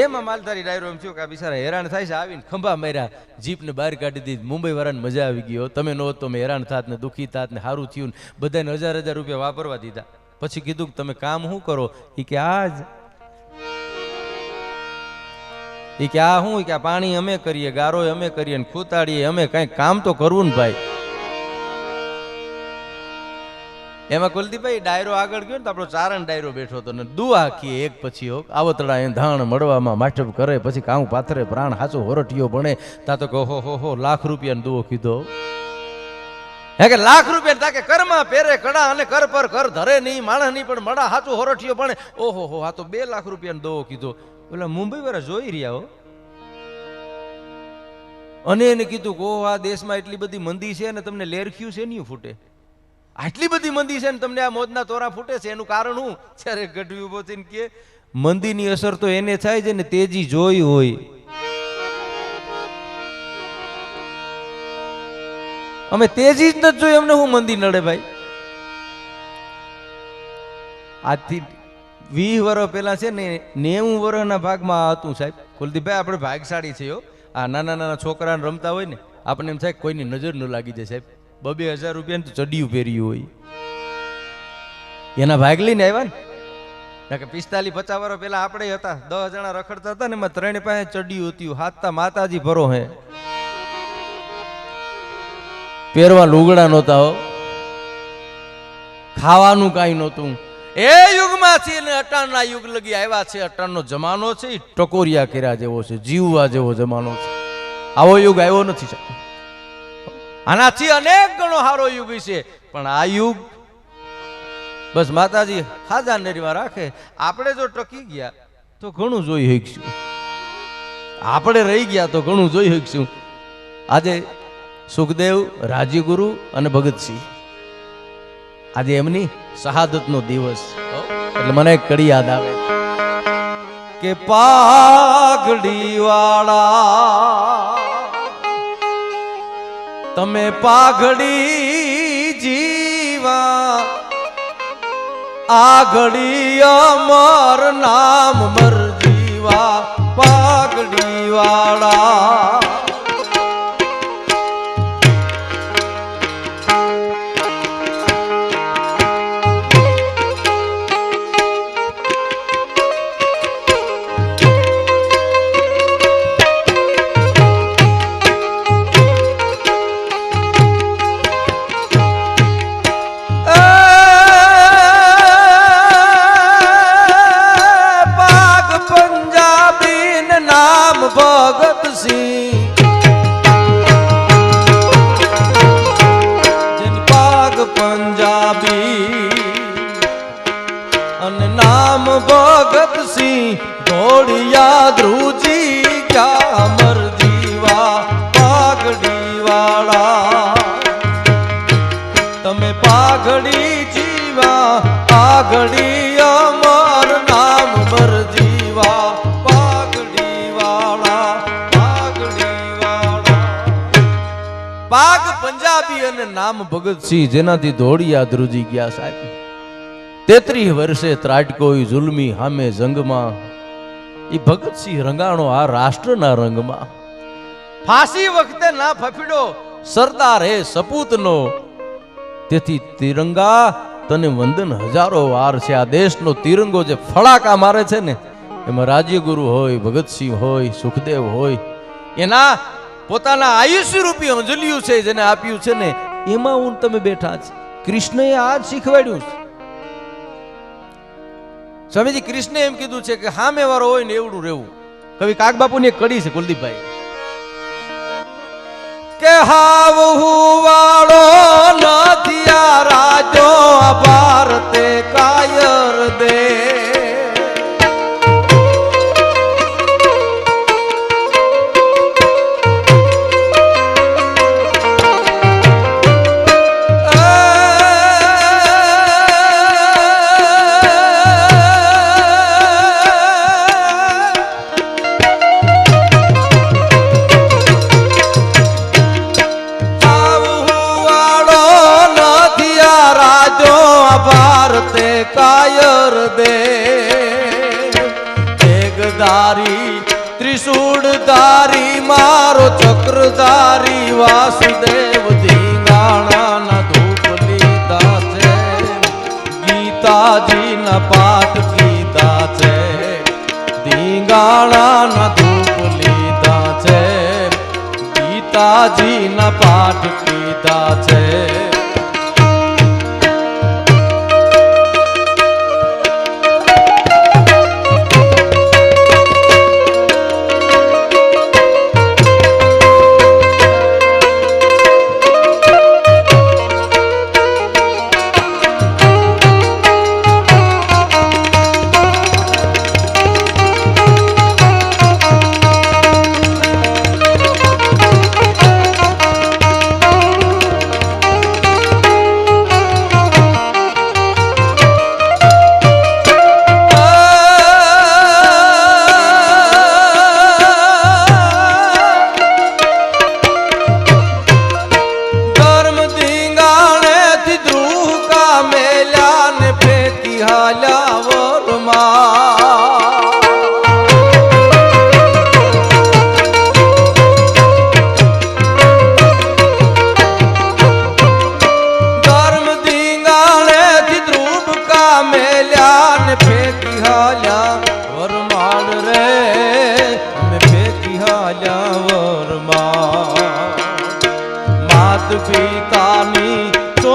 એમાં માલધારી ડાયરો એમ થયો કે આ બિચારા હેરાન થાય છે. આવીને ખંભા માર્યા, જીપને બહાર કાઢી દીધી. મુંબઈ વાળાને મજા આવી ગયો. તમે નો તો મેં હેરાન થાત ને દુઃખી થાત ને સારું થયું ને. બધાને 1000 રૂપિયા વાપરવા દીધા. પછી કીધું કે તમે કામ શું કરો? એ કે આજ. એ કે આ શું? કે આ પાણી અમે કરીએ, ગારો અમે કરીએ ને ખૂતાડીએ અમે. કઈ કામ તો કરવું ને ભાઈ. એમાં કુલદીપભાઈ ડાયરો આગળ ગયો ને તો આપણો ચારણ ડાયરો બેઠો હતો ને દુઆ કીએ એક પછી એક આવતડા એંધાણ મળવામાં માસ્ટર કરે પછી કામ પાથરે પ્રાણ હાચો હોરટીયો ભણે તા તો કહો હો લાખ રૂપિયાનો દુઓ કીધો હે કે લાખ રૂપિયા તાકે કરમાં પેરે કડા અને કર પર કર ધરે નહીં માણસ નહીં પણ મડા હાચો હોરટીયો ભણે ઓહો હો આ તો 2 લાખ રૂપિયાનો દુઓ કીધો પેલા મુંબઈ વાળા જોઈ રહ્યા હો અને એને કીધું કે આ દેશમાં એટલી બધી મંદી છે ને તમને લેરખ્યું છે નહીં ફૂટે આટલી બધી મંદી છે ને તમને આ મોજના તોરા ફૂટે છે એનું કારણ શું ત્યારે ગઢવી ઉભો થઈને કે મંદીની અસર તો એને થાય છે ને તેજી જોઈ હોય અમે તેજી જ નથી જોઈ અમને હું મંદી નડે ભાઈ આજથી 20 વર્ષ પહેલા છે ને 90 વર્ષના ભાગમાં હતું સાહેબ કુલદીપભાઈ આપણે ભાગશાળી છે આ નાના નાના છોકરાને રમતા હોય ને આપણને એમ થાય કોઈની નજર ન લાગી જાય સાહેબ 2,000 રૂપિયાનું તો ચડિયું પહેર્યું હોય એના ભાગ લઈને આવ્યા ને કે 45-50 વર્ષ પહેલા આપણે હતા 10 જણા રખડતા હતા ને એમાં 3 પાસે ચડિયું હતું હાથતા માતાજી ભરો હે પહેરવા લુગડા નહોતા હો ખાવાનું કાંઈ નહોતું એ યુગમાંથી ને અટાણના યુગ લગી આવ્યા છે અટાણનો જમાનો છે એ ટકોરિયા કર્યા જેવો છે જીવવા જેવો જમાનો છે આવો યુગ આવ્યો નથી આનાથી અનેક ગણો સારો યુગ છે પણ આ યુગ બસ માતાજી હાજા નેરીમાં રાખે આપણે જો ટકી ગયા તો ઘણું જોઈ શકશું આપણે રહી ગયા તો ઘણું જોઈ શકશું આજે સુખદેવ રાજ્યગુરુ અને ભગતસિંહ આજે એમની શહાદતનો દિવસ એટલે મને એક કડી યાદ આવે કે પાઘડી વાળા તમે પાઘડી જીવા આગળી અમર નામ મર જીવા પાઘડી વાળા ભગતસિંહ જેની પાગ પંજાબી અને નામ ભગતસિંહ ઘોડિયા ધ્રુજી ક્યાં મર જીવા પાઘડી વાળા તમે પાઘડી જીવા પાઘડી અમર નામ મર જીવા પાગ પંજાબી અને નામ ભગતસિંહ જેનાથી ધોળિયા ધ્રુજી ગયા સાહેબ 33 વર્ષે ત્રાટકોઈ જુલમી હામે જંગમાં એ ભગતસિંહ રંગાણો આ રાષ્ટ્રના રંગમાં ફાંસી વખતે ના ફફીડો સરદાર હે સપૂતનો તેથી તિરંગા તને વંદન હજારો વાર છે આ દેશનો તિરંગો જે ફળાકા મારે છે ને એમાં રાજ્યગુરુ હોય ભગતસિંહ હોય સુખદેવ હોય એના પોતાના આયુષ્ય રૂપી અંજલિયું છે જેને આપ્યું છે ને એમાં હું તમે બેઠા છે કૃષ્ણએ આ જ શીખવાડ્યું છે સ્વામીજી કૃષ્ણે એમ કીધું છે કે હામે વાળો હોય ને એવડું રહેવું કવિ કાગબાપુની એક કડી છે કુલદીપભાઈ કે હાવ વાળો નથી આ રાજો આ ભારતે કાયર દે કાયર દે તેગધારી ત્રિશૂળધારી મારો ચક્રધારી વાસુદેવ ધીંગાણા ધૂપ લીધા છે ગીતાજીના પાઠ કીધા છે ધીંગાણા ધૂપ લીધા છે ગીતાજીના પાઠ કીધા છે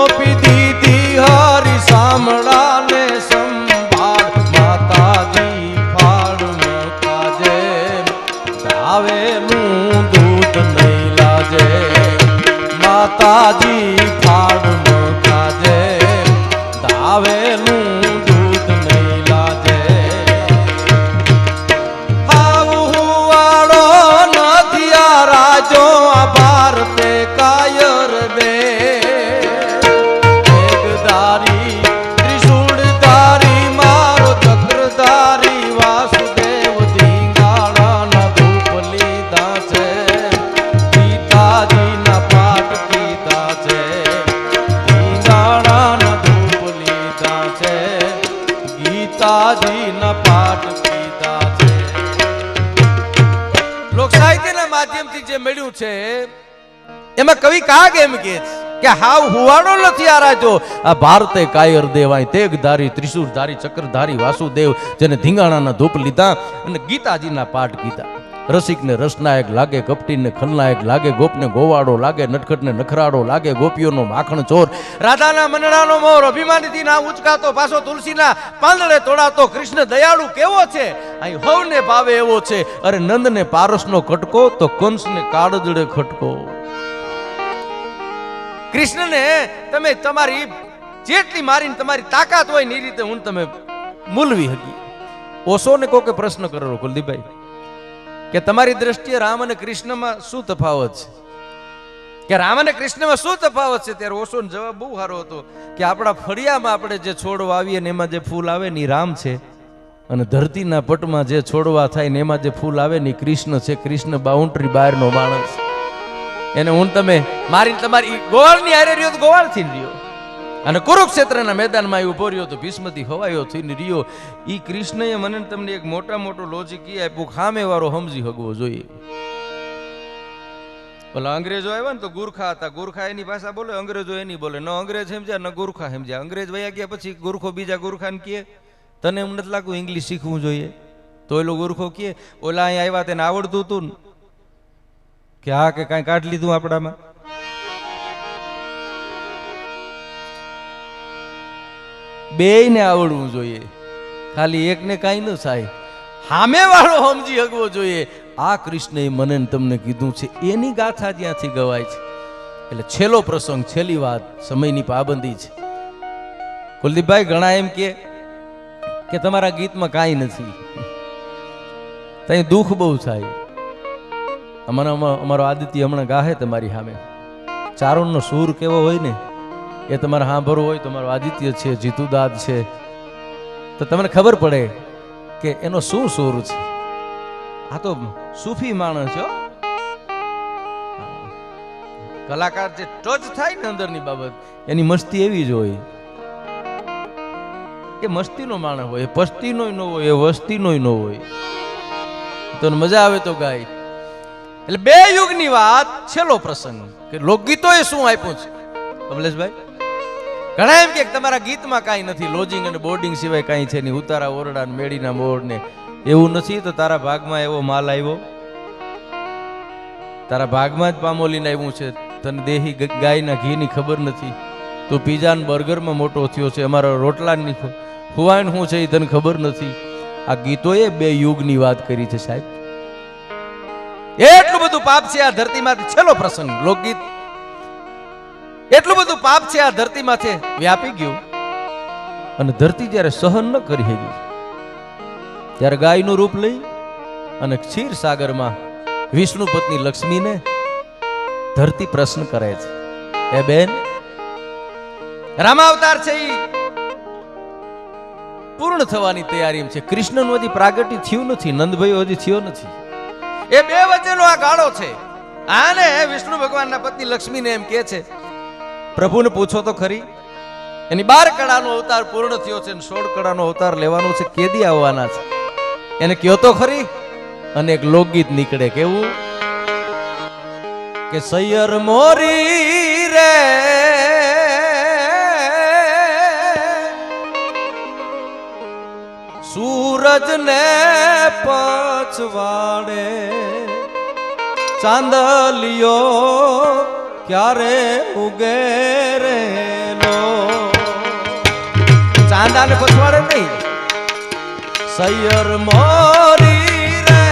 સોંપી દીધી હરી સામળાને સંભાળ માતાજી ફાળ કાજે ધાવેલું દૂધ નહીં લાજે માતાજી ફાળ કાજે ધાવેલું દૂધ નહીં લાજે રાજો આ ભારતે કાયર બે મેઘધારી ત્રિશૂળધારી મારો ચક્રધારી વાસુદેવ ધીંગાણાના ધૂપ લીધા છે ગીતાજીના પાઠ કીધા છે ધીંગાણાના ધૂપ લીધા છે ગીતાજીના પાઠ કીધા છે લોક સાહિત્યના માધ્યમથી જે મળ્યું છે એમાં કવિ કાગ એમ કહે છે કે હાવ હુવાડો નથી આ રાજો આ ભારતે કાયર દેવાય તેગધારી ત્રિશૂળધારી ચક્રધારી વાસુદેવ જેને ધીંગાણાના ધૂપ લીધા અને ગીતાજીના પાઠ કીધા રસિકને રસનાયક લાગે કપટીને ખલનાયક લાગે ગોપને ગોવાડો લાગે નટખટને નખરાડો લાગે ગોપીઓનો માખણ ચોર રાધાના મનડાનો મોર અભિમાનીથી ના ઉચકાતો પાછો તુલસીના પાંદડે તોડાતો કૃષ્ણ દયાળુ કેવો છે અહીં હવને ભાવે એવો છે અરે નંદને પારસનો ખટકો તો કંસને કાળજડે ખટકો કૃષ્ણને તમે તમારી જેટલી મારીને તમારી તાકાત હોય ને એ રીતે હું તમે મૂલવી હકી ઓશોને કોકે પ્રશ્ન કરેલો કુલદીપભાઈ કે તમારી દ્રષ્ટિએ રામ અને કૃષ્ણમાં શું તફાવત છે કે રામ અને કૃષ્ણમાં શું તફાવત છે ત્યારે ઓશોનો જવાબ બહુ સારો હતો કે આપણા ફળિયામાં આપણે જે છોડવા આવીએ ને એમાં જે ફૂલ આવે ને એ રામ છે અને ધરતીના પટમાં જે છોડવા થાય ને એમાં જે ફૂલ આવે ને એ કૃષ્ણ છે કૃષ્ણ બાઉન્ડ્રી બહારનો માણસ એને હું તમે મારીને તમારી ગોવાળની હારે રહ્યો તો ગોવાળથી રહ્યો અને કુરુક્ષેત્રના મેદાનમાં એ ઉભો રહ્યો તો ભીષ્મથી હવાયો થઈને રહ્યો ઈ કૃષ્ણએ મને તમને એક મોટો લોજિક ઈ આપ્યું ખામે વાળો સમજી હગવો જોઈએ ઓલા અંગ્રેજો આવ્યા ને તો ગુરખા હતા ગુરખા એની ભાષા બોલે અંગ્રેજો એની બોલે ન અંગ્રેજ સમજ્યા ન ગુરખા સમજ્યા અંગ્રેજ વયા ગયા પછી ગુરખો બીજા ગુરખાને કહે તને એમ નથી લાગતું ઇંગ્લિશ શીખવું જોઈએ તો એલો ગુરખો કહે ઓલા અહીંયા આવ્યા તેને આવડતું હતું ને કે હા કે કાંઈ કાઢ લીધું આપણામાં બેયને આવડવું જોઈએ ખાલી એકને કાંઈ ન થાય સામે વાળો સમજી હકવો જોઈએ આ કૃષ્ણએ મને તમને કીધું છે એની ગાથા જ્યાંથી ગવાય છે એટલે છેલ્લો પ્રસંગ છેલ્લી વાત સમયની પાબંદી છે કુલદીપભાઈ ઘણા એમ કે તમારા ગીતમાં કાંઈ નથી ત્યાં દુઃખ બહુ થાય અમારો આદિત્ય હમણાં ગાહે તમારી સામે ચારણનો સૂર કેવો હોય ને એ તમારે સાંભળવું હોય તો મારો આદિત્ય છે જીતુદાદ છે તો તમને ખબર પડે કે એનો શું સૂર છે આ તો સૂફી માણસ છે કલાકાર જે ટચ થાય ને અંદરની બાબત એની મસ્તી એવી જ હોય એ મસ્તીનો માણસ હોય પસ્તીનો ન હોય એ વસ્તીનો ન હોય તો મજા આવે તો ગાય એટલે બે યુગની વાત છેલ્લો પ્રસંગ કે લોકગીતોએ શું આપ્યું છે કમલેશભાઈ ઘણા એમ કે તમારા ગીતમાં કાંઈ નથી લોજિંગ અને બોર્ડિંગ સિવાય કાંઈ છે નહીં ઉતારા ઓરડા મેડીના મોર ને એવું નથી તો તારા ભાગમાં એવો માલ આવ્યો તારા ભાગમાં જ પામોલીને આવ્યું છે તને દેહી ગાયના ઘીની ખબર નથી તું પીઝા ને બર્ગરમાં મોટો થયો છે અમારા રોટલાની ખુવાણ શું છે એ તને ખબર નથી આ ગીતોએ બે યુગની વાત કરી છે સાહેબ એટલું બધું પાપ છે આ ધરતીમાંથી છેલ્લો પ્રસંગ લોકગીત એટલું બધું પાપ છે આ ધરતીમાંથી વ્યાપી ગયું અને ધરતી જ્યારે સહન ન કરી શકી ત્યારે ગાયનું રૂપ લઈ અને ક્ષીર સાગરમાં વિષ્ણુ પત્ની લક્ષ્મીને ધરતી પ્રશ્ન કરે છે એ બેન રામાવતાર છે એ પૂર્ણ થવાની તૈયારી છે કૃષ્ણનું હજી પ્રાગટ્ય થયું નથી નંદભાઈ હજી થયો નથી એ બે વચ્ચેનો આ ગાળો છે આને વિષ્ણુ ભગવાનના પત્ની લક્ષ્મીને એમ કહે છે પ્રભુને પૂછો તો ખરી એની 12 કળાનો અવતાર પૂર્ણ થયો છે અને 16 કળાનો અવતાર લેવાનો છે કેદી આવવાના છે એને કયો તો ખરી અને એક લોકગીત નીકળે કેવું કે સૈયર મોરી રે સૂરજ ને પછવાડે ચાંદલિયો ક્યારે ઉગે રે લો ચાંદાને પછવાડે નહીં સૈયર મોરી રે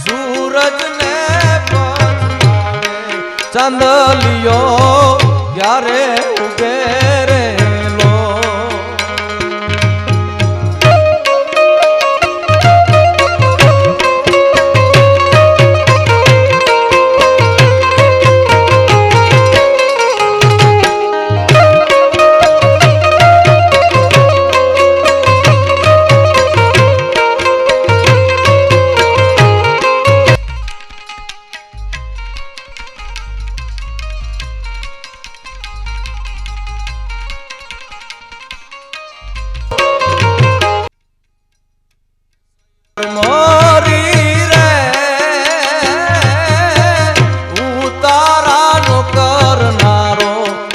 સૂરજને પછવાડે ચાંદલિયો ક્યારે ઉગે રે લો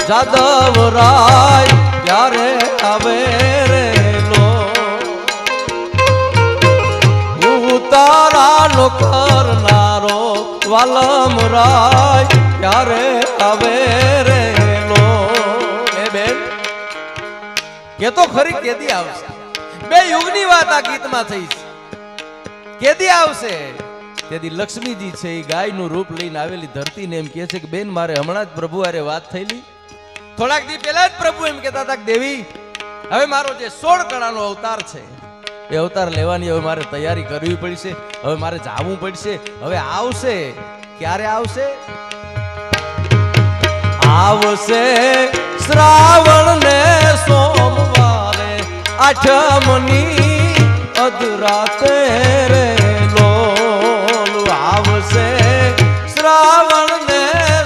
જાદવરાય ક્યારે આવે રે લો ઉતારાનો કરનારો વાલમરાય ક્યારે આવે રે લો એ બેન કે તો ખરી કેદી આવશે બે યુગની વાત આ ગીતમાં થઈ છે કેદી આવશે તેથી લક્ષ્મીજી છે એ ગાયનું રૂપ લઈને આવેલી ધરતીને એમ કહે છે કે બેન મારે હમણાં જ પ્રભુ હારે વાત થયેલી થોડાક દી પહેલા જ પ્રભુ એમ કહેતા હતા કે દેવી હવે મારો જે 16 કળાનો અવતાર છે એ અવતાર લેવાની હવે મારે તૈયારી કરવી પડશે હવે મારે જાવું પડશે હવે આવશે ક્યારે આવશે આવશે શ્રાવણ ને સોમવારે આઠમની અધરાતે રે લોલ આવશે શ્રાવણ ને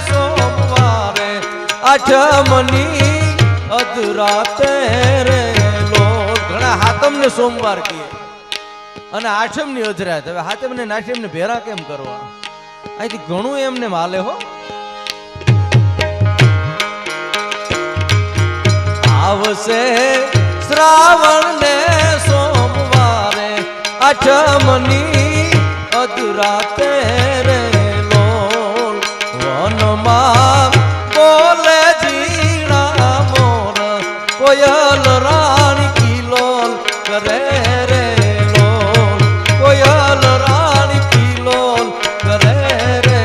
સોમવારે આઠમની અધરાતે રે લોલ ઘણા હાતમ ને સોમવાર કહે અને આઠમ ની અધરાત હવે હાતમ ને નાઠમ ને ભેરા કેમ કરવા અહીંથી ઘણું એમને માલે હો આવશે શ્રાવણ ને સોમવારે આઠમની અધરાતે રે લોલ વનમાં બોલે જીણા મોર કોયલ રાણી કિલોલ કરે રે લોલ કોયલ રાણી કિલોલ કરે રે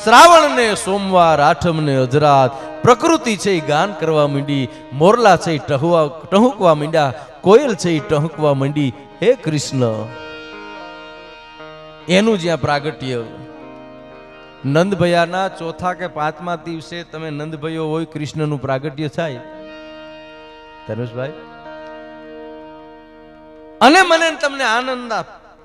શ્રાવણ ને સોમવાર આઠમ ને અધરાત પ્રકૃતિ છે એ ગાન કરવા માંડી મોરલા છે એ ટહુકવા માંડ્યા કોયલ છે એ ટહુકવા માંડી હે કૃષ્ણ એનું જ્યાં પ્રાગટ્ય નંદભૈયાના ચોથા કે પાંચમા દિવસે તમે નંદભૈયો હોય કૃષ્ણનું પ્રાગટ્ય થાય ધનુષભાઈ અને મને તમને આનંદ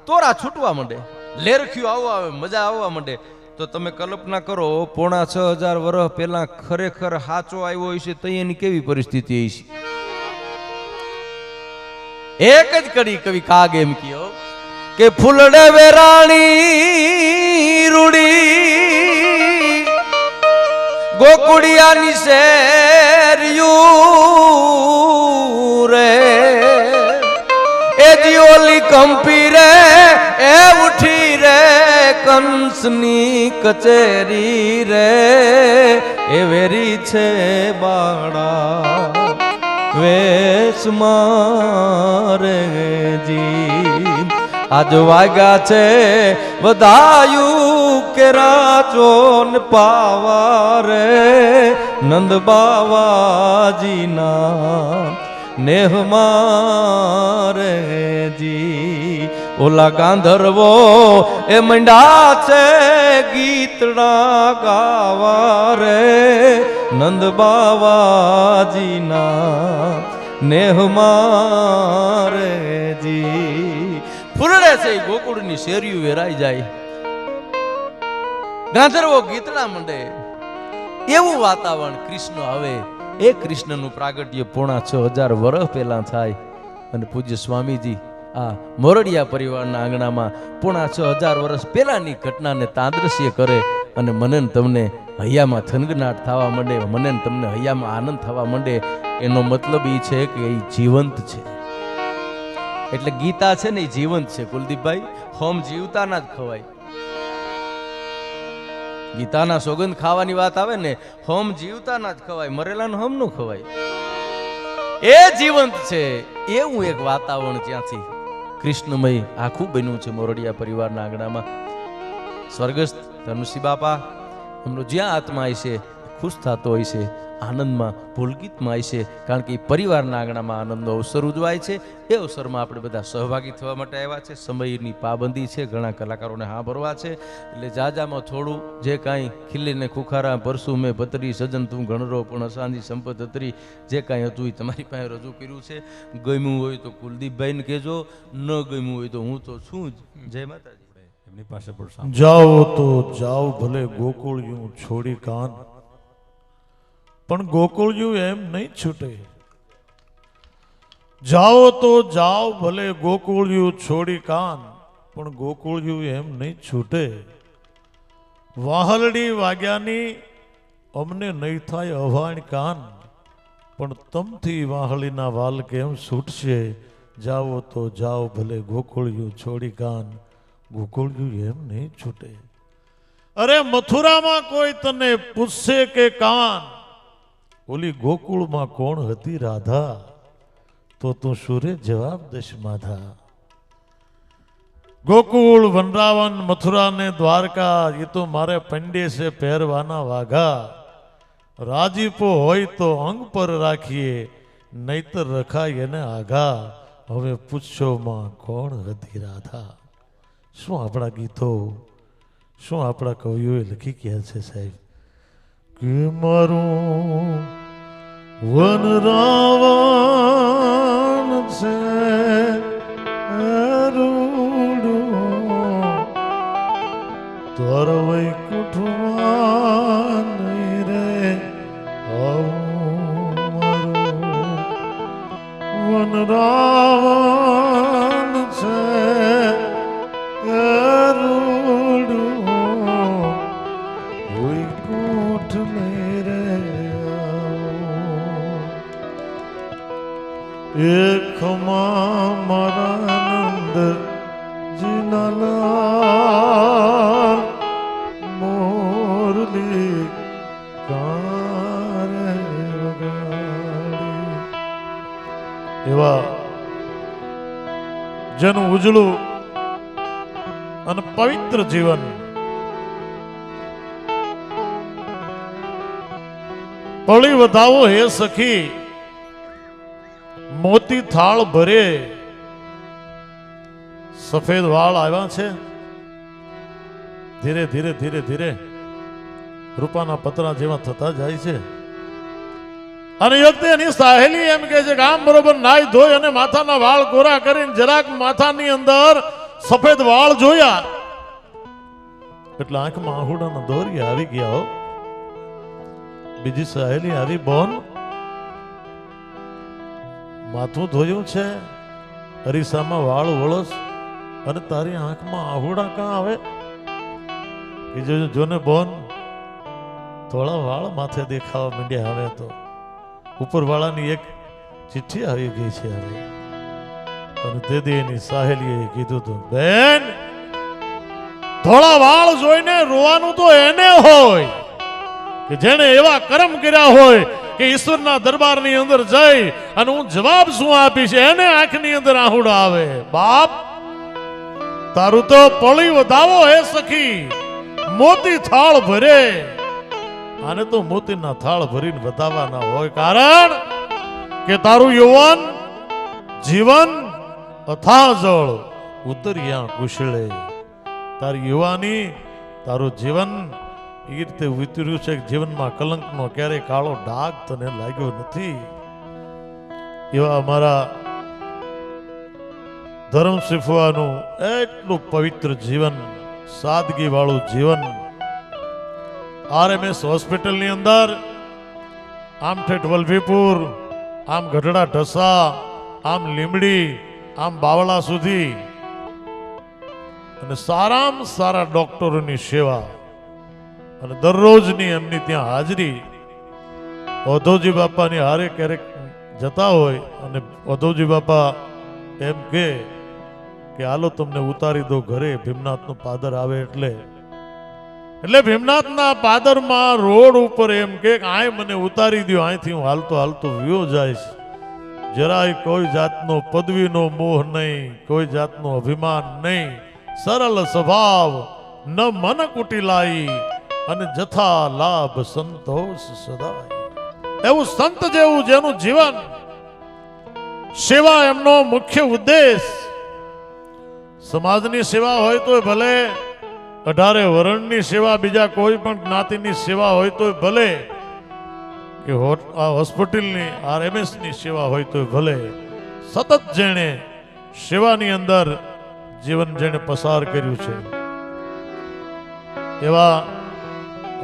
તોરા છૂટવા માંડે લેરખ્યું આવવા આવે મજા આવવા માંડે તો તમે કલ્પના કરો 5,500 વર્ષ પહેલા ખરેખર હાચો આવ્યો હશે તો એની કેવી પરિસ્થિતિ હશે એક જ કડી કવિ કાગ એમ કયો કે ફૂલડે વેરાણી રૂડી ગોકુડિયાની શેરિયું રે એ જીઓલી કંપી રે એ ઉઠી રે કંસની કચેરી રે એ વેરી છે બાળા વેશ મારે જી આજ વાગ્યા છે બધાયું કે રાચો ને પાવા રે નંદ બાવાજીના નેહ મારે જી ઓલા ગાંધર્વો એ મંડા છે ગીતડા ગાવા રે નંદ બાવાજીના નેહ મારે જી ફૂલડે છે ગોકુળની શેરીઓ વેરાઈ જાય ગાંધર્વો ગીતડા મંડે એવું વાતાવરણ કૃષ્ણ આવે એ કૃષ્ણનું પ્રાગટ્ય 6,500 વર્ષ પહેલા થાય અને પૂજ્ય સ્વામીજી આ મોરડિયા પરિવારના આંગણામાં 6,500 વર્ષ પહેલાની ઘટનાને તાદ્રશ્ય કરે અને મને તમને હૈયામાં થનગનાટ થવા માંડે મને તમને હૈયામાં આનંદ થવા માંડે એનો મતલબ એ છે કે એ જીવંત છે એટલે ગીતા છે ને એ જીવંત છે કુલદીપભાઈ હોમ જીવતા ના જ ખવાય ગીતાના સોગંદ ખાવાની વાત આવે ને, હોમ જીવતાના જ ખવાય, મરેલાનું હોમ નું ખવાય. એ જીવંત છે એવું એક વાતાવરણ ત્યાંથી કૃષ્ણમય આખું બન્યું છે મોરડિયા પરિવારના આંગણામાં. સ્વર્ગસ્થ ધનુષી બાપા એમનો જ્યાં આત્મા હશે ખુશ થતો હોય છે, આનંદમાં પુલકિતમાં હશે, કારણ કે એ પરિવારના આંગણામાં આનંદનો અવસર ઉજવાય છે. એ અવસરમાં આપણે બધા સહભાગી થવા માટે આવ્યા છે. સમયની પાબંદી છે, ઘણા કલાકારોને હા ભરવા છે, એટલે જાજામાં થોડું જે કાંઈ ખીલીને ખુખારા પરસું મેં પતરી સજન તું ગણરો પણ અસાંજી સંપત અતરી જે કાંઈ હતું એ તમારી પાસે રજૂ કર્યું છે. ગમ્યું હોય તો કુલદીપભાઈને કહેજો, ન ગમ્યું હોય તો હું તો છું જ. જય માતાજી. એમની પાસે પણ સાંભળો. જાઓ તો જાઓ ભલે ગોકુળિયું છોડી કાન, પણ ગોકુળિયું એમ નહીં છૂટે. જાઓ તો જાઓ ભલે ગોકુળિયું છોડી કાન, પણ ગોકુળિયું એમ નહીં છૂટે. વાહલડી વાગ્યાની અમને નહીં થાય અવાણ કાન, પણ તમથી વાહલીના વાલ કેમ છૂટશે. જાઓ તો જાઓ ભલે ગોકુળિયું છોડી કાન, ગોકુળિયું એમ નહીં છૂટે. અરે મથુરામાં કોઈ તને પૂછશે કે કાન, ઓલી ગોકુળમાં કોણ હતી રાધા, તો તું સુરે જવાબ દશ માધા. ગોકુળ, વનરાવન, મથુરા ને દ્વારકા એ તો મારે પંડે છે પહેરવાના વાઘા. રાજીપો હોય તો અંગ પર રાખીએ, નહીતર રખાય એને આઘા. હવે પૂછશો માં કોણ હતી રાધા. શું આપણા ગીતો, શું આપણા કવિઓએ લખી ગયા છે સાહેબ, કે મારું વનરાવન છે રૂડું, તોર વૈકુંઠમાં નહીં રે આવું. મારું વનરાવન છે એકમાં મારા આનંદ જીનાલાલ મોરલી કારે વગાડી. એવા જન ઉજળું અને પવિત્ર જીવન પળી વધાવો હે સખી, મોતી થાળ ભરે. સફેદ વાળ આવ્યા છે, ધીરે ધીરે ધીરે ધીરે રૂપાના પતરા જેવા થતા જાય છે. અને વખતે એની સાહેલી એમ કહે છે કે આમ બરોબર નાઈ ધોઈ અને માથાના વાળ કોરા કરીને જરાક માથાની અંદર સફેદ વાળ જોયા એટલે આંખમાં આહુડાના દોરી આવી ગયા. હો, બીજી સહેલી આવી, બોન માથું ધોયું છે, અરીસામાં વાળ વળસ અને તારી આંખમાં આહુડા કાં આવે? કે જોને બોન થોડા વાળ માથે દેખાવા માંડ્યા. હવે તો ઉપરવાળાની એક ચિઠ્ઠી આવી ગઈ છે હવે. અને તેથી એની સાહેલીએ કીધું હતું, બેન થોડા વાળ જોઈને રોવાનું તો એને હોય કે જેને એવા કર્મ કર્યા હોય કે ઈશ્વરના દરબારની અંદર જઈ અને હું જવાબ શું આપીશ, એને આંખની અંદર આહુડા આવે. બાપ તારું તો પળી વધાવો હે સખી, મોતી થાળ ભરે. આને તો મોતીના થાળ ભરીને વધાવવાના હોય, કારણ કે તારું યુવાન જીવન અથા જળ ઉતર્યા કુશળે. તારી યુવાની, તારું જીવન એ રીતે ઉતર્યું છે કે જીવનમાં કલંકનો ક્યારેય કાળો ડાઘ તને લાગ્યો નથી. એવા અમારા ધર્મ શીખવાનું એટલું પવિત્ર જીવન, સાદગી વાળું જીવન. RMS હોસ્પિટલની અંદર આમ ઠેઠ વલભીપુર, આમ ગઢડા ઢસા, આમ લીમડી, આમ બાવળા સુધી અને સારામાં સારા ડોક્ટરોની સેવા અને દરરોજની એમની ત્યાં હાજરી. ઓધવજી બાપાની હારે ક્યારેક જતા હોય અને ઓધવજી બાપા એમ કે હાલો તમને ઉતારી દો ઘરે, ભીમનાથનું પાદર આવે એટલે એટલે ભીમનાથના પાદરમાં રોડ ઉપર એમ કે આય મને ઉતારી દો, અહીંથી હું હાલતો હાલતો વ્યો જાય છે. જરાય કોઈ જાતનો પદવીનો મોહ નહીં, કોઈ જાતનો અભિમાન નહીં, સરળ સ્વભાવ, ન મન કુટિલાઈ અને જથા લાભ સંતોષ સદાય. એવું સંત જેવું જેનું જીવન, સેવા એમનો મુખ્ય ઉદ્દેશ. સમાજની સેવા હોય તો ભલે, 18 વર્ણની સેવા, બીજા કોઈ પણ જ્ઞાતિની સેવા હોય તો ભલે, કે હોસ્પિટલની RMSની સેવા હોય તો ભલે, સતત જેણે સેવાની અંદર જીવન જેણે પસાર કર્યું છે એવા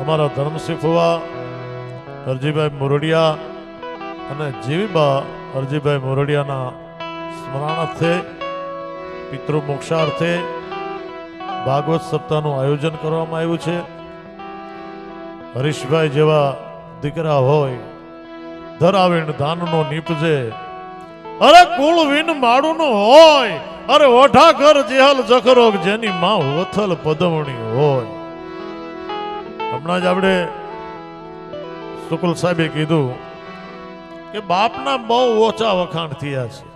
અમારા ધર્મસિંહ ફુવા, અરજીભાઈ મોરડિયા અને જીવીબા અરજીભાઈ મોરડિયાના સ્મરણાર્થે, પિતૃ મોક્ષાર્થે ભાગવત સપ્તાહનું આયોજન કરવામાં આવ્યું છે. હરીશભાઈ જેવા દીકરા હોય, ધરાવીણ ધાનનો નીપજે, અરે કુળ વિન માળુનો હોય, અરે ઓઢા ઘર જેહલ જખરોગ જેની માં વથલ પદવણી હોય. હમણાં જ આપણે શુક્લ સાહેબે કીધું કે બાપના બહુ ઓછા વખાણ થયા છે,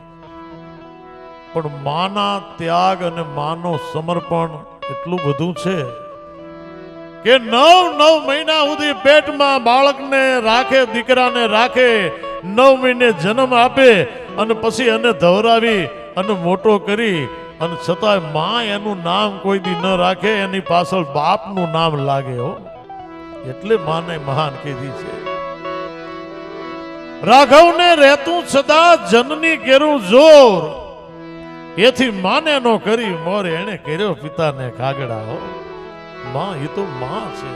પણ માના ત્યાગ અને માનો સમર્પણ એટલું બધું છે કે 9 મહિના સુધી પેટમાં બાળકને રાખે, દીકરાને રાખે, 9 મહિને જન્મ આપે અને પછી એને ધવરાવી અને મોટો કરી, અને છતાંય માં એનું નામ કોઈ દી ન રાખે, એની પાછળ બાપનું નામ લાગે હો. એટલે માને મહાન કીધી છે. રાઘવને રહેતું સદા જનની કેરું જોર, એથી માને નો કરી મોર, એને કર્યો પિતાને કાગડા હો. માં એ તો માં છે,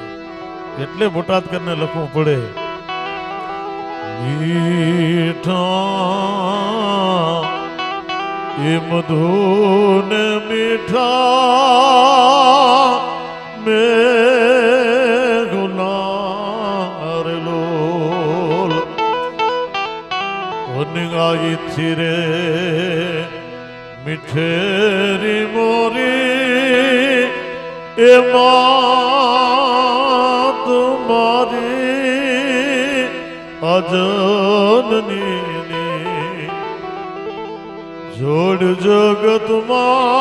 એટલે બોટાદ કરીને લખવું પડે. મીઠા એ મધુને મીઠા મે ગુલાર લોલ વનગાઈ થીરે મીઠેરી મોરી એ માં તુમારી અજનની જોડ જગતમાં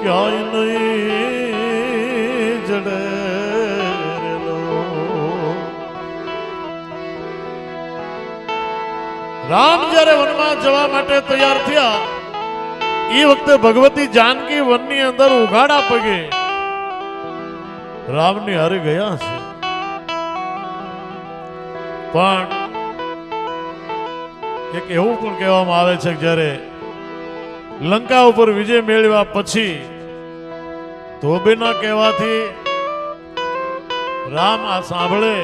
ક્યાંય નહીં જડે. રામ જ્યારે વનમાં જવા માટે તૈયાર થયા એ વખતે ભગવતી જાનકી વનની અંદર ઉઘાડા પગે રામની હારે ગયા છે. પણ એક એવું પણ કહેવામાં આવે છે કે જ્યારે લંકા ઉપર વિજય મેળવ્યા પછી ધોબીના કહેવાથી રામ આ સાંભળે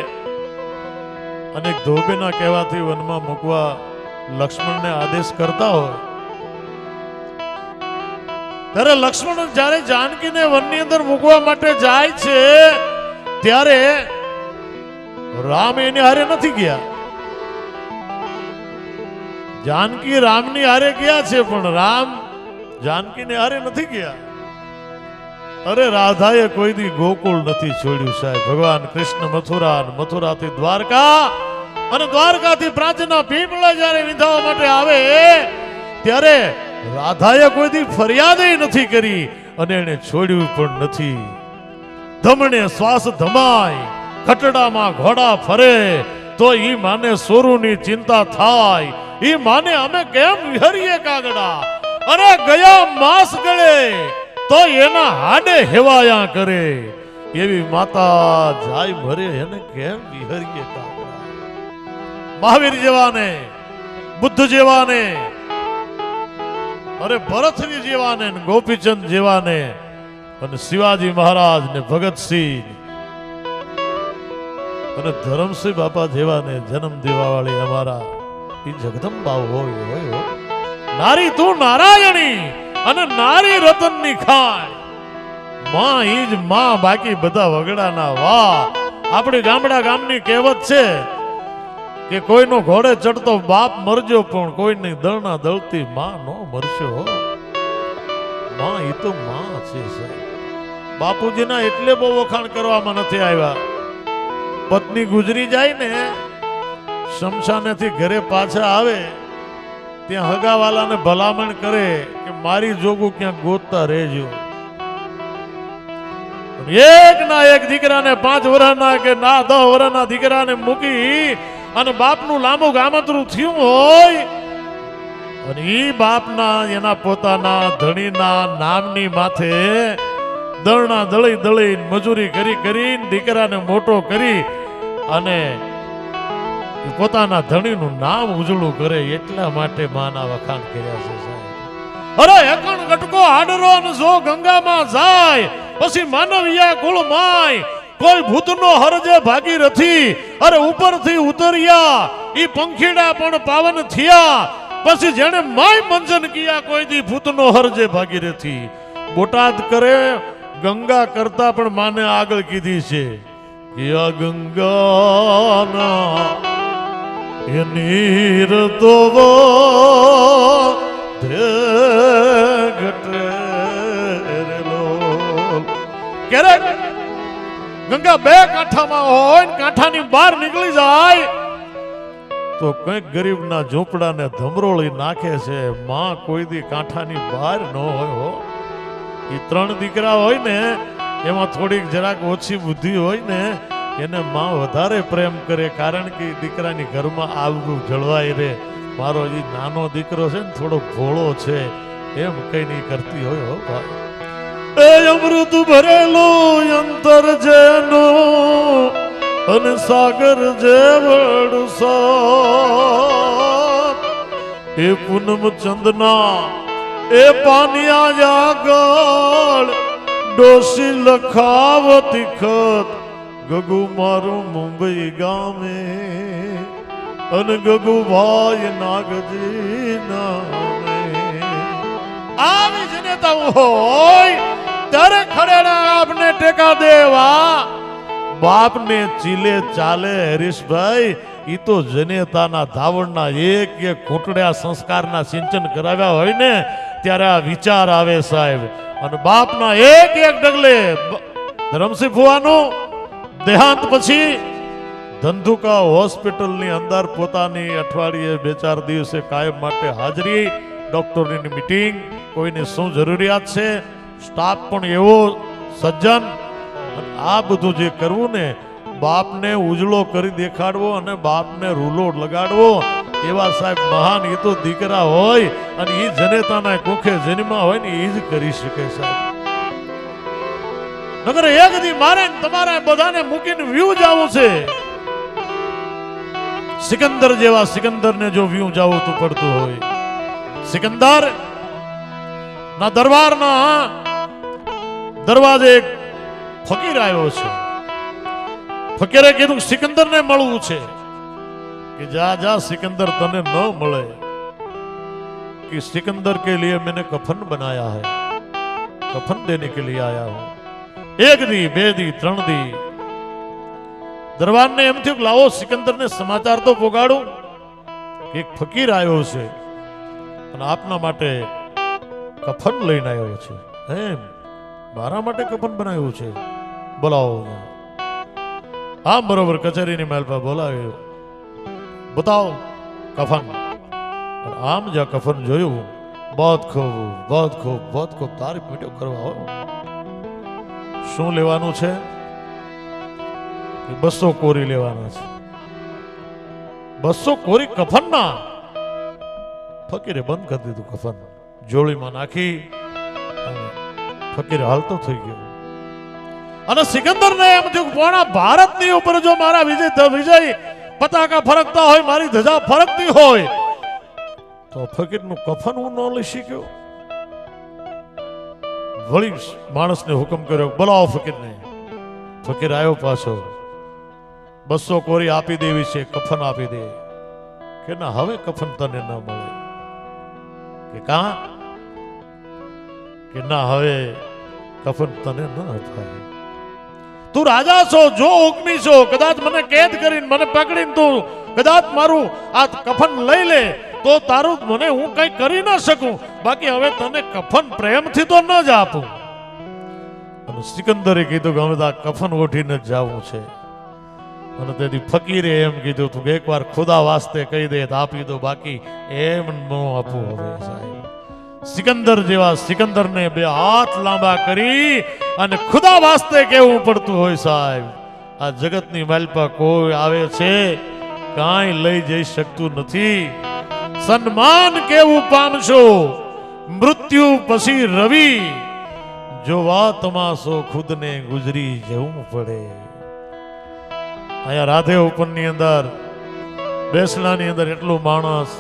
અને ધોબીના કહેવાથી વનમાં મૂકવા લક્ષ્મણને આદેશ કરતા હોય, ત્યારે લક્ષ્મણ જ્યારે જાનકીને વનની અંદર મૂકવા માટે જાય છે ત્યારે રામ એની હારે નથી ગયા. જાનકી રામની હારે ગયા છે, પણ રામ જાનકીને હારે નથી ગયા. અરે રાધાએ કોઈ દી ગોકુળ નથી છોડ્યું સાહેબ. ભગવાન કૃષ્ણ મથુરા, મથુરાથી દ્વારકા અને દ્વારકાથી પ્રાચીના પીપળા જ્યારે વિંધાવા માટે આવે ત્યારે રાધાએ કોઈ દી ફરિયાદ નથી કરી અને એને છોડ્યું પણ નથી. ધમણે શ્વાસ ધમાય, ખટડામાં ઘોડા ફરે તો ઈ માને સોરુની ચિંતા થાય, ઈ માને અમે કેમ વિહરીએ કાગડા, અરે ગયા માસ ગળે તો એના હાડે હેવાયા કરે, એવી માતા જાય મરે એને કેમ વિહરીએ કાગડા. મહાવીર જેવાને, બુદ્ધ જેવાને, અરે ભરતજી જેવાને, ગોપીચંદ જેવાને અને શિવાજી મહારાજ ને ભગતસિંહ અને ધરમસિંહ બાપા જેવાને જન્મ દેવા વાળી અમારા એ જગદંબા હોય. નારી તું નારાયણી અને નારી રતનની ખાય, માં ઈ જ માં, બાકી બધા વગડાના વાહ. આપણી ગામડા ગામની કહેવત છે કે કોઈનો ઘોડે ચડતો બાપ મરજો પણ કોઈની દળના દળતી માં નો મરશો. માં ઈ તો માં છે સાહેબ. બાપુજીના એટલે બહુ વખાણ કરવામાં નથી આવ્યા. પત્ની ગુજરી જાય ને, શમશાનેથી ઘરે પાછા આવે ત્યાં હગાવાલાને ભલામણ કરે કે મારી જોગું ક્યાંક ગોતતા રહેજો. એક ના એક દીકરાને 5 વર્ષના કે ના 10 વર્ષના દીકરાને મૂકી અને બાપનું લાંબુ ગામતરું થયું હોય અને ઈ બાપના એના પોતાના ધણીના નામની માથે દળના દળી દળી મજૂરી કરી કરીને દીકરાને મોટો કરી અને પોતાના ધણીનું નામ ઉજળું કરે એટલા માટે માના વખાણ કર્યા છે સાહેબ. અરે એકણ ગટકો હાડરો અને જો ગંગામાં જાય પછી માનવિયા કુળ માય કોઈ ભૂતનો હરજે ભાગીરથી. અરે ઉપરથી ઉતર્યા ઈ પંખીડા પણ પાવન થયા પછી જેણે માય મંજન કિયા કોઈ દી ભૂતનો હરજે ભાગીરથી. બોટાદ કરે ગંગા કરતા પણ માને આગળ કીધી છે કે આ ગંગાના એ નીર તો ક્યારેક ગંગા 2 કાંઠામાં હોય ને કાંઠાની બહાર નીકળી જાય તો કઈક ગરીબના ઝૂંપડાને ધમરોળી નાખે છે. માં કોઈ દી કાંઠાની બહાર ન હોય હો. એ 3 દીકરા હોય ને એમાં થોડીક જરાક ઓછી બુદ્ધિ હોય ને એને માં વધારે પ્રેમ કરે કારણ કે દીકરાની ઘરમાં આવવું જળવાઈ રહે. મારો જે નાનો દીકરો છે ને થોડો ભોળો છે એમ કઈ નહીં કરતી હોય હો ભાઈ. એ અમૃત ભરેલું અંતર જેનો અને સાગર જે વડસો એ પૂનમ ચંદના એ પાનિયા આગળ ડોસી લખાવતી ખત ગગુ મારું મુંબઈ ગામે અને ગગુ ભાઈ નાગજી નામે. આવી જનેતા હોય ત્યારે ખડેડા આપને ટેકા દેવા બાપને ચીલે ચાલે. હરીશભાઈ ઈ તો જનેતાના ધાવણના એક ઘૂંટડ્યા સંસ્કારના સિંચન કરાવ્યા હોય ને ત્યારે આ વિચાર આવે સાહેબ. અને બાપના એક ડગલે ધરમસિંહ ફુવાનું દેહાંત પછી ધંધુકા હોસ્પિટલની અંદર પોતાની અઠવાડિયે 2-4 દિવસે કાયમ માટે હાજરી, ડોક્ટરની મીટિંગ, કોઈની શું જરૂરિયાત છે, સ્ટાફ પણ એવો સજ્જન. આ બધું જે કરવું ને બાપને ઉજળો કરી દેખાડવો અને બાપને રૂલો લગાડવો એવા સાહેબ મહાન એ તો દીકરા હોય અને એ જનેતાના કોખે જન્મા હોય ને એ જ કરી શકે સાહેબ. નગર એક દી મારે તમારે બધાને મૂકીને વ્યૂ જાવું છે. સિકંદર જેવા સિકંદરને જો વ્યૂ જાવું તો પડતું હોય. સિકંદર ના દરબારના દરવાજે એક ફકીર આવ્યો છે. ફકીરે કીધું સિકંદરને મળવું છે कि जा जा सिकंदर तने न मिले कि सिकंदर के लिए मैंने कफन बनाया है, कफन देने के लिए आया हूं. 1 दी 2 दी 3 दी दरबार ने एम थी लाओ सिकंदर ने समाचार तो पोगाड़ू एक फकीर आयो छे અને આપના માટે કફન લઈને આવ્યો છે. એમ મારા માટે કફન બનાવ્યું છે, બોલાવો. હા બરોબર, કચેરીની મહેલ પર બોલાવ્યો. बताओ कफन. और आम जा कफन जोयु बहुत खूब बहुत खूब बहुत खूब तारीफ मीठो करवा. शू लेवानुं छे? 200 कोरी लेवाना छे. 200 कोरी कफन ना. फकीरे बंद कर दीधुं कफन, जोड़ी में नाखी फकीर हालतो थई गयो. અને સિકંદર ને એમ થયું પોણા ભારતની ઉપર જો મારા વિજય પતાકા ફરકતા હોય, મારી ધજા ફરકતી હોય તો ફકીરનું કફન હું ન લઈ શક્યો. વળી માણસને હુકમ કર્યો, બોલાવો ફકીરને. ફકીર આવ્યો પાછો. 200 કોરી આપી દેવી છે, કફન આપી દે. કે ના, હવે કફન તને ન મળે. કે કા? કે ના, હવે કફન તને ન અપાય. તું રાજા છો, જો હુકમી છો, કદાચ મને કેદ કરીને મને પકડીને તું કદાચ મારું આ કફન લઈ લે તો તારું મને હું કઈ કરી ના શકું. બાકી હવે તને કફન પ્રેમથી તો ન જ આપું. અને સિકંદરે કીધું કે અમે તો આ કફન ઓઢીને જ જવું છે. અને તેથી ફકીરે એમ કીધું તું એકવાર ખુદા વાસ્તે કહી દે તો આપી દો, બાકી એમ ન આપવું હવે સાહેબ. સિકંદર જેવા સિકંદરને બે હાથ લાંબા કરી અને ખુદા વાસ્તે કેવું પડતું હોય સાહેબ. આ જગતની માલપા કોઈ આવે છે કાંઈ લઈ જઈ શકતું નથી. સન્માન કેવું પામશો મૃત્યુ પછી રવિ, જોવા તમાશો ખુદને ગુજરી જવું પડે. અહીંયા રાધે ઉપરની અંદર, બેસલાની અંદર એટલું માણસ,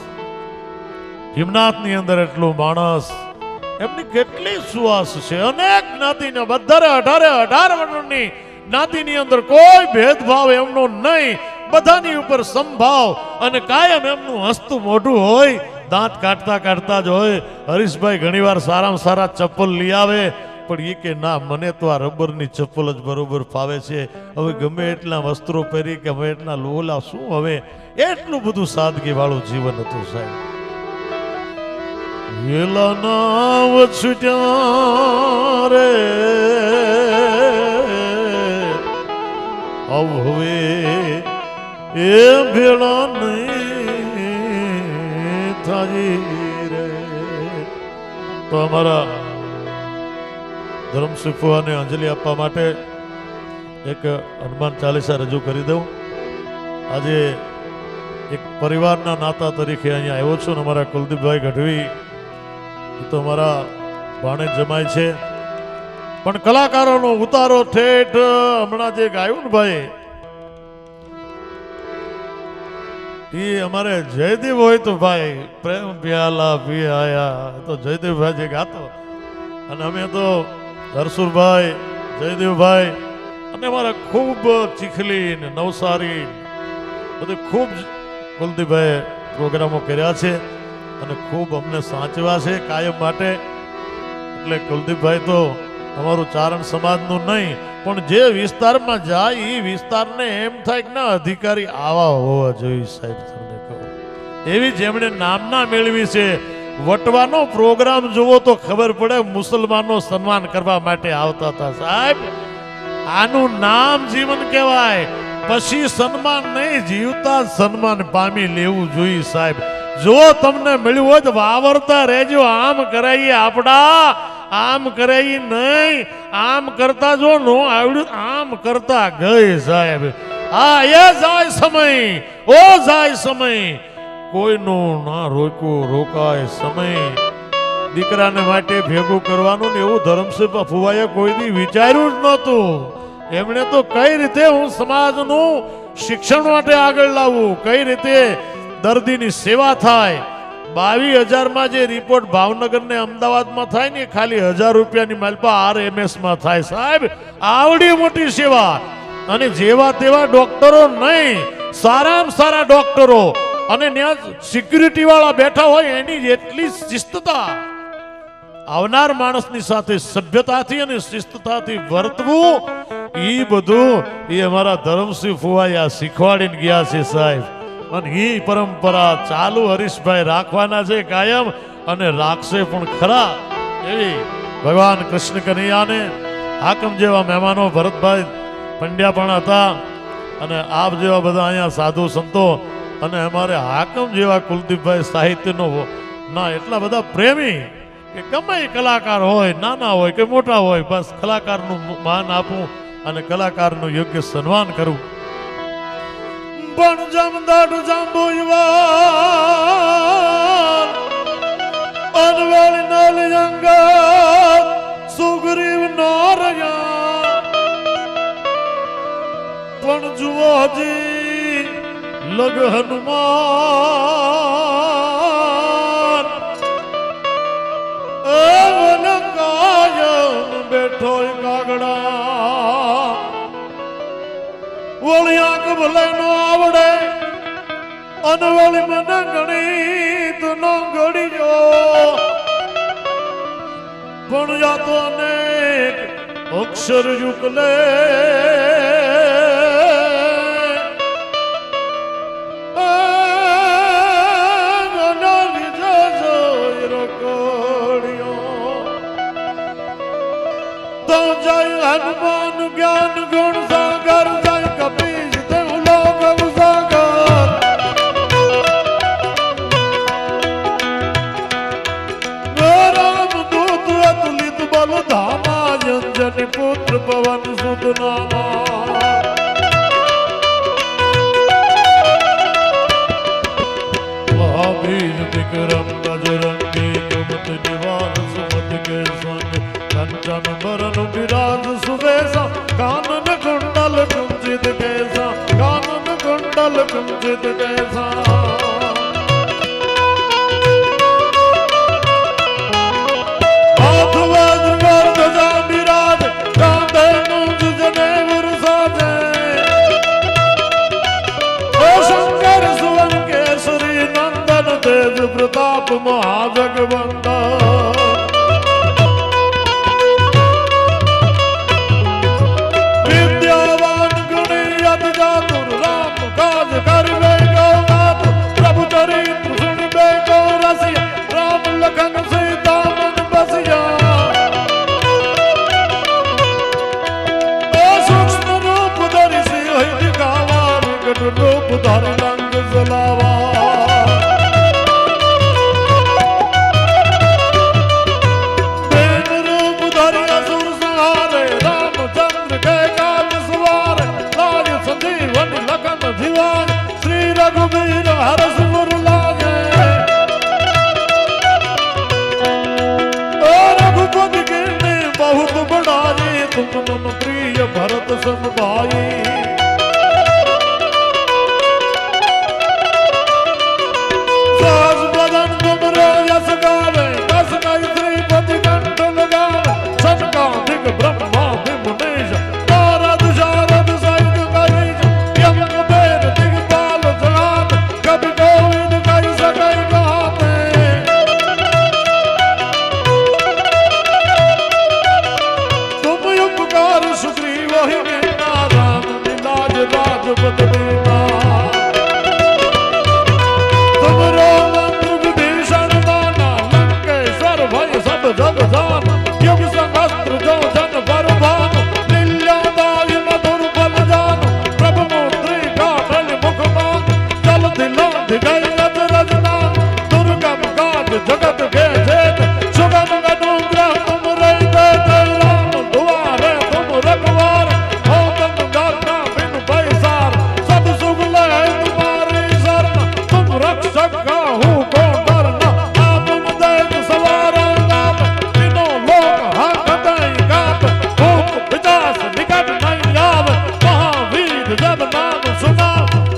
ભીમનાથની અંદર એટલું માણસ, એમની કેટલી સુવાસ છે. અનેક જ્ઞાતિના બધારે 18 વર્ણની જ્ઞાતિની અંદર કોઈ ભેદભાવ એમનો નહીં, બધાની ઉપર સમભાવ અને કાયમ એમનું હસતું મોઢું હોય. દાંત કાઢતા કાઢતા જ હોય. હરીશભાઈ ઘણીવાર સારામાં સારા ચપ્પલ લઈ આવે, પણ એ કે ના, મને તો આ રબરની ચપ્પલ જ બરોબર ફાવે છે. હવે ગમે એટલા વસ્ત્રો પહેરી, ગમે એટલા લોલા, શું હવે એટલું બધું સાદગી વાળું જીવન હતું સાહેબ. વેલા નાવ છૂટ્યા રે હવે એ ભેળા નહીં થાજી રે. તો અમારા ધર્મસિંહ ફુવાને અંજલિ આપવા માટે એક હનુમાન ચાલીસા રજૂ કરી દઉં. આજે એક પરિવારના નાતા તરીકે અહીંયા આવ્યો છું. અમારા કુલદીપભાઈ ગઢવી એ તો અમારા ભાણે જમાય છે, પણ કલાકારોનો ઉતારો ઠેઠ હમણાં જે ગાયું ને ભાઈ, એ અમારે જયદેવ હોય તો ભાઈ પ્રેમ પ્યાલા પી આયા, તો જયદેવભાઈ જે ગાતો, અને અમે તો હરસુરભાઈ, જયદેવભાઈ અને અમારા ખૂબ ચીખલી ને નવસારી બધે ખૂબ કુલદીપભાઈ પ્રોગ્રામો કર્યા છે અને ખૂબ અમને સાચવા છે કાયમ માટે. એટલે કુલદીપભાઈ તો અમારું ચારણ સમાજનું નહીં, પણ જે વિસ્તારમાં જાય એ વિસ્તારને એમ થાય કે ના અધિકારી આવા હોવા જોઈએ સાહેબ. તમને કહું એવી જેમણે નામના મેળવી છે. વટવાનો પ્રોગ્રામ જોવો તો ખબર પડે મુસલમાનો સન્માન કરવા માટે આવતા હતા સાહેબ. આનું નામ જીવન કહેવાય. પછી સન્માન નહીં, જીવતા સન્માન પામી લેવું જોઈએ સાહેબ. જો તમને મળ્યું હોય તો વાવરતા રહેજો. આમ કરાઈએ આપડા, આમ કરાઈ નહીં, આમ કરતા જો નો આવડ્યું આમ કરતા ગઈ સાહેબ. આ એ જાય સમય, ઓ જાય સમય, કોઈનું ના રોકવું રોકાય સમય. દીકરાને માટે ભેગું કરવાનું ને એવું ધર્મસિંહ ફુવાએ કોઈ દી વિચાર્યું જ નહોતું. એમણે તો કઈ રીતે હું સમાજનું શિક્ષણ માટે આગળ લાવું, કઈ રીતે દર્દીની સેવા થાય. 22,000 જે રિપોર્ટ ભાવનગર ને અમદાવાદમાં થાય ને ખાલી 1,000 રૂપિયાની માલપા RMS માં થાય સાહેબ. આવડી મોટી સેવા. અને જેવા તેવા ડોક્ટરો નહીં, સારામાં સારા ડોક્ટરો, અને ત્યાં સિક્યુરિટી વાળા બેઠા હોય એની એટલી શિસ્તતા. આવનાર માણસની સાથે સભ્યતાથી અને શિસ્તતાથી વર્તવું, એ બધું એ અમારા ધર્મસિંહ ફુવાઈ આ શીખવાડીને ગયા છે સાહેબ. અને એ પરંપરા ચાલુ હરીશભાઈ રાખવાના છે કાયમ, અને રાખશે પણ ખરા. એવી ભગવાન કૃષ્ણ કનૈયાને હાકમ જેવા મહેમાનો ભરતભાઈ પંડ્યા પણ હતા, અને આપ જેવા બધા અહીંયા સાધુ સંતો, અને અમારે હાકમ જેવા કુલદીપભાઈ સાહિત્યનો ના એટલા બધા પ્રેમી કે ગમે કલાકાર હોય, નાના હોય કે મોટા હોય, બસ કલાકારનું માન આપવું અને કલાકારનું યોગ્ય સન્માન કરવું. પણ જમદાટ જાંબુયવાન અનવળ નલ અંગત સુગ્રીવ નારયા, પણ જુઓજી લગ હનુમાન એવન કાયમ બેઠો કાગડા. વળી આંખ ભલે નો આવડે અને વળી મને ગણિત નો ઘડીજો, પણ યા તો અનેક અક્ષર યુકલે તો જય हनुमान ज्ञान गुण सागर जय कपीश देव लोक उजागर राम दूत अतुलित बल धामा अंजनी पुत्र पवन सुत नामा महावीर विक्रम बजरंगी कुमत निवार सुमति के संग कंचन बरन विराज सुबेसा कानन कुंडल कुंचित केसा कानन कुंडल कुंचित केसा हाथ वज्र ध्वजा विराज कांधे मूंज जनेऊ साजे ओ शंकर सुवन केसरी नंदन तेज प्रताप महाजगवंदन विद्यावान गुणी अति चातुर राम काज करिबे को नाथ प्रभु चरित्र सुनिबे को रसिया राम लखन सीता मन बसिया ओ सूक्ष्म रूप धरि सिंह दिखावा विकट रूप धरि रंग जलावा श्री रघुवीर हरस मुर लागे रघुपति कीर्ति बहुत बढ़ाई तुम मम प्रिय भरत सम भाई सास बदन तुम रो यस गावे कस कई श्रीपति कंठ लगावे सनकादिक ब्रह्मा विमुनेश नारद शारद सहित करीश यम कुबेर दिगपाल जहान कवि गोविंद कई सकई कहाते तुम उपकार सुग्रीव ही मीना राम मिलाज राजपद दीना तुम रोमंत्र विभीषण दाना लंकेश्वर भय सब जग जान युग सहस्त्र जो जन पर भान लील्योदाय मधुर बल जान प्रभु मुद्रिका टल मुख मान जल दिलांध गई अजरज नाम दुर्गम काज जगत के जेत सुगम अनुग्रह तुम रही देते राम दुआरे तुम रखवार हो तुम गाता बिन पैसार सब सुख लय तुम्हारी शरण तुम रक्षक काहू को डरना आपन दैत सवारा नाम तीनों लोक हाथ दई गात भूख पिचास निकट नहीं आवे महावीर जब नाम सुना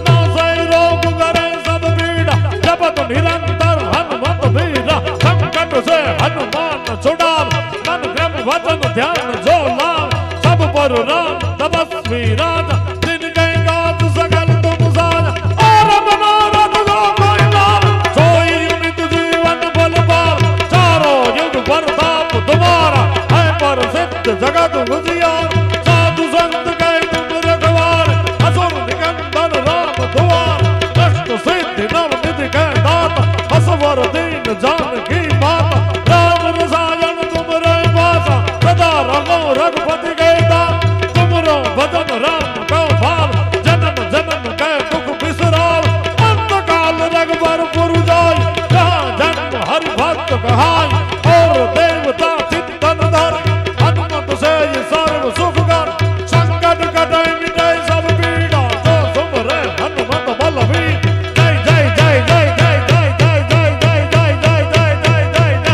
ना सही रोग करे सब पीड़ा जपत निरंतर हनुमत वीरा संकट से हनुमान छुड़ाव मन क्रम वचन ध्यान जो लाव सब पर राम तपस्वी राजा दिन गए गात सकल तुम साजा और मनोरथ जो कोई लाभ सोई नित जीवन फल पार चारों युग प्रताप तुम्हारा है पर सिद्ध जगत उजियार साधु संत गए तुम रखवार असुर निकंदन राम दुआर कष्ट सिद्धि नव निधि के दाता असवर दीन जानकी माता राम रसायन तुम रहे वासा सदा रघो रघुपति गए दान तुमरो भजन राम को भाल जन्म जन्म के दुख बिसराल अंत काल रघुबर पुर जाय जहाँ जन्म हरि भक्त कहाय और देवता चित्तन धर हनुमत से ये सर्व सुख कर संकट कटे मिटे सब पीड़ा जो तुम रे हनुमत बलवीर जय जय जय जय जय जय जय जय जय जय जय जय जय जय जय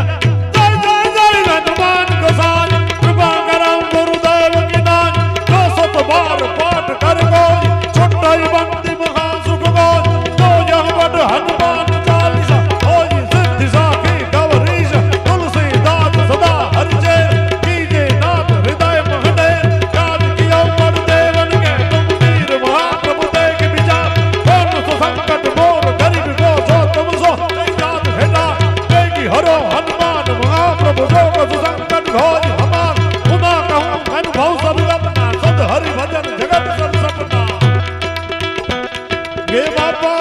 जय जय हनुमान गोसाई कृपा करम गुरुदेव की नाम जो सत बार पाठ कर गोई छुट्टाई बंदी महा सुख गोई जो यह बड़ हनुमान चालीसा होई सिद्धि साखी गौरीश तुलसीदास सदा हरिचे कीजे नाथ हृदय महडे काज कियो पर देवन के तुम वीर महाप्रभु देख विचार कौन सो संकट मोर गरीब को सो तुम सो याद हेटा देगी हरो हनुमान महाप्रभु जो कछु संकट भोज हमार उमा कहूँ अनुभव सब अपना सद हरि भजन जगत सब सपना ये बाबा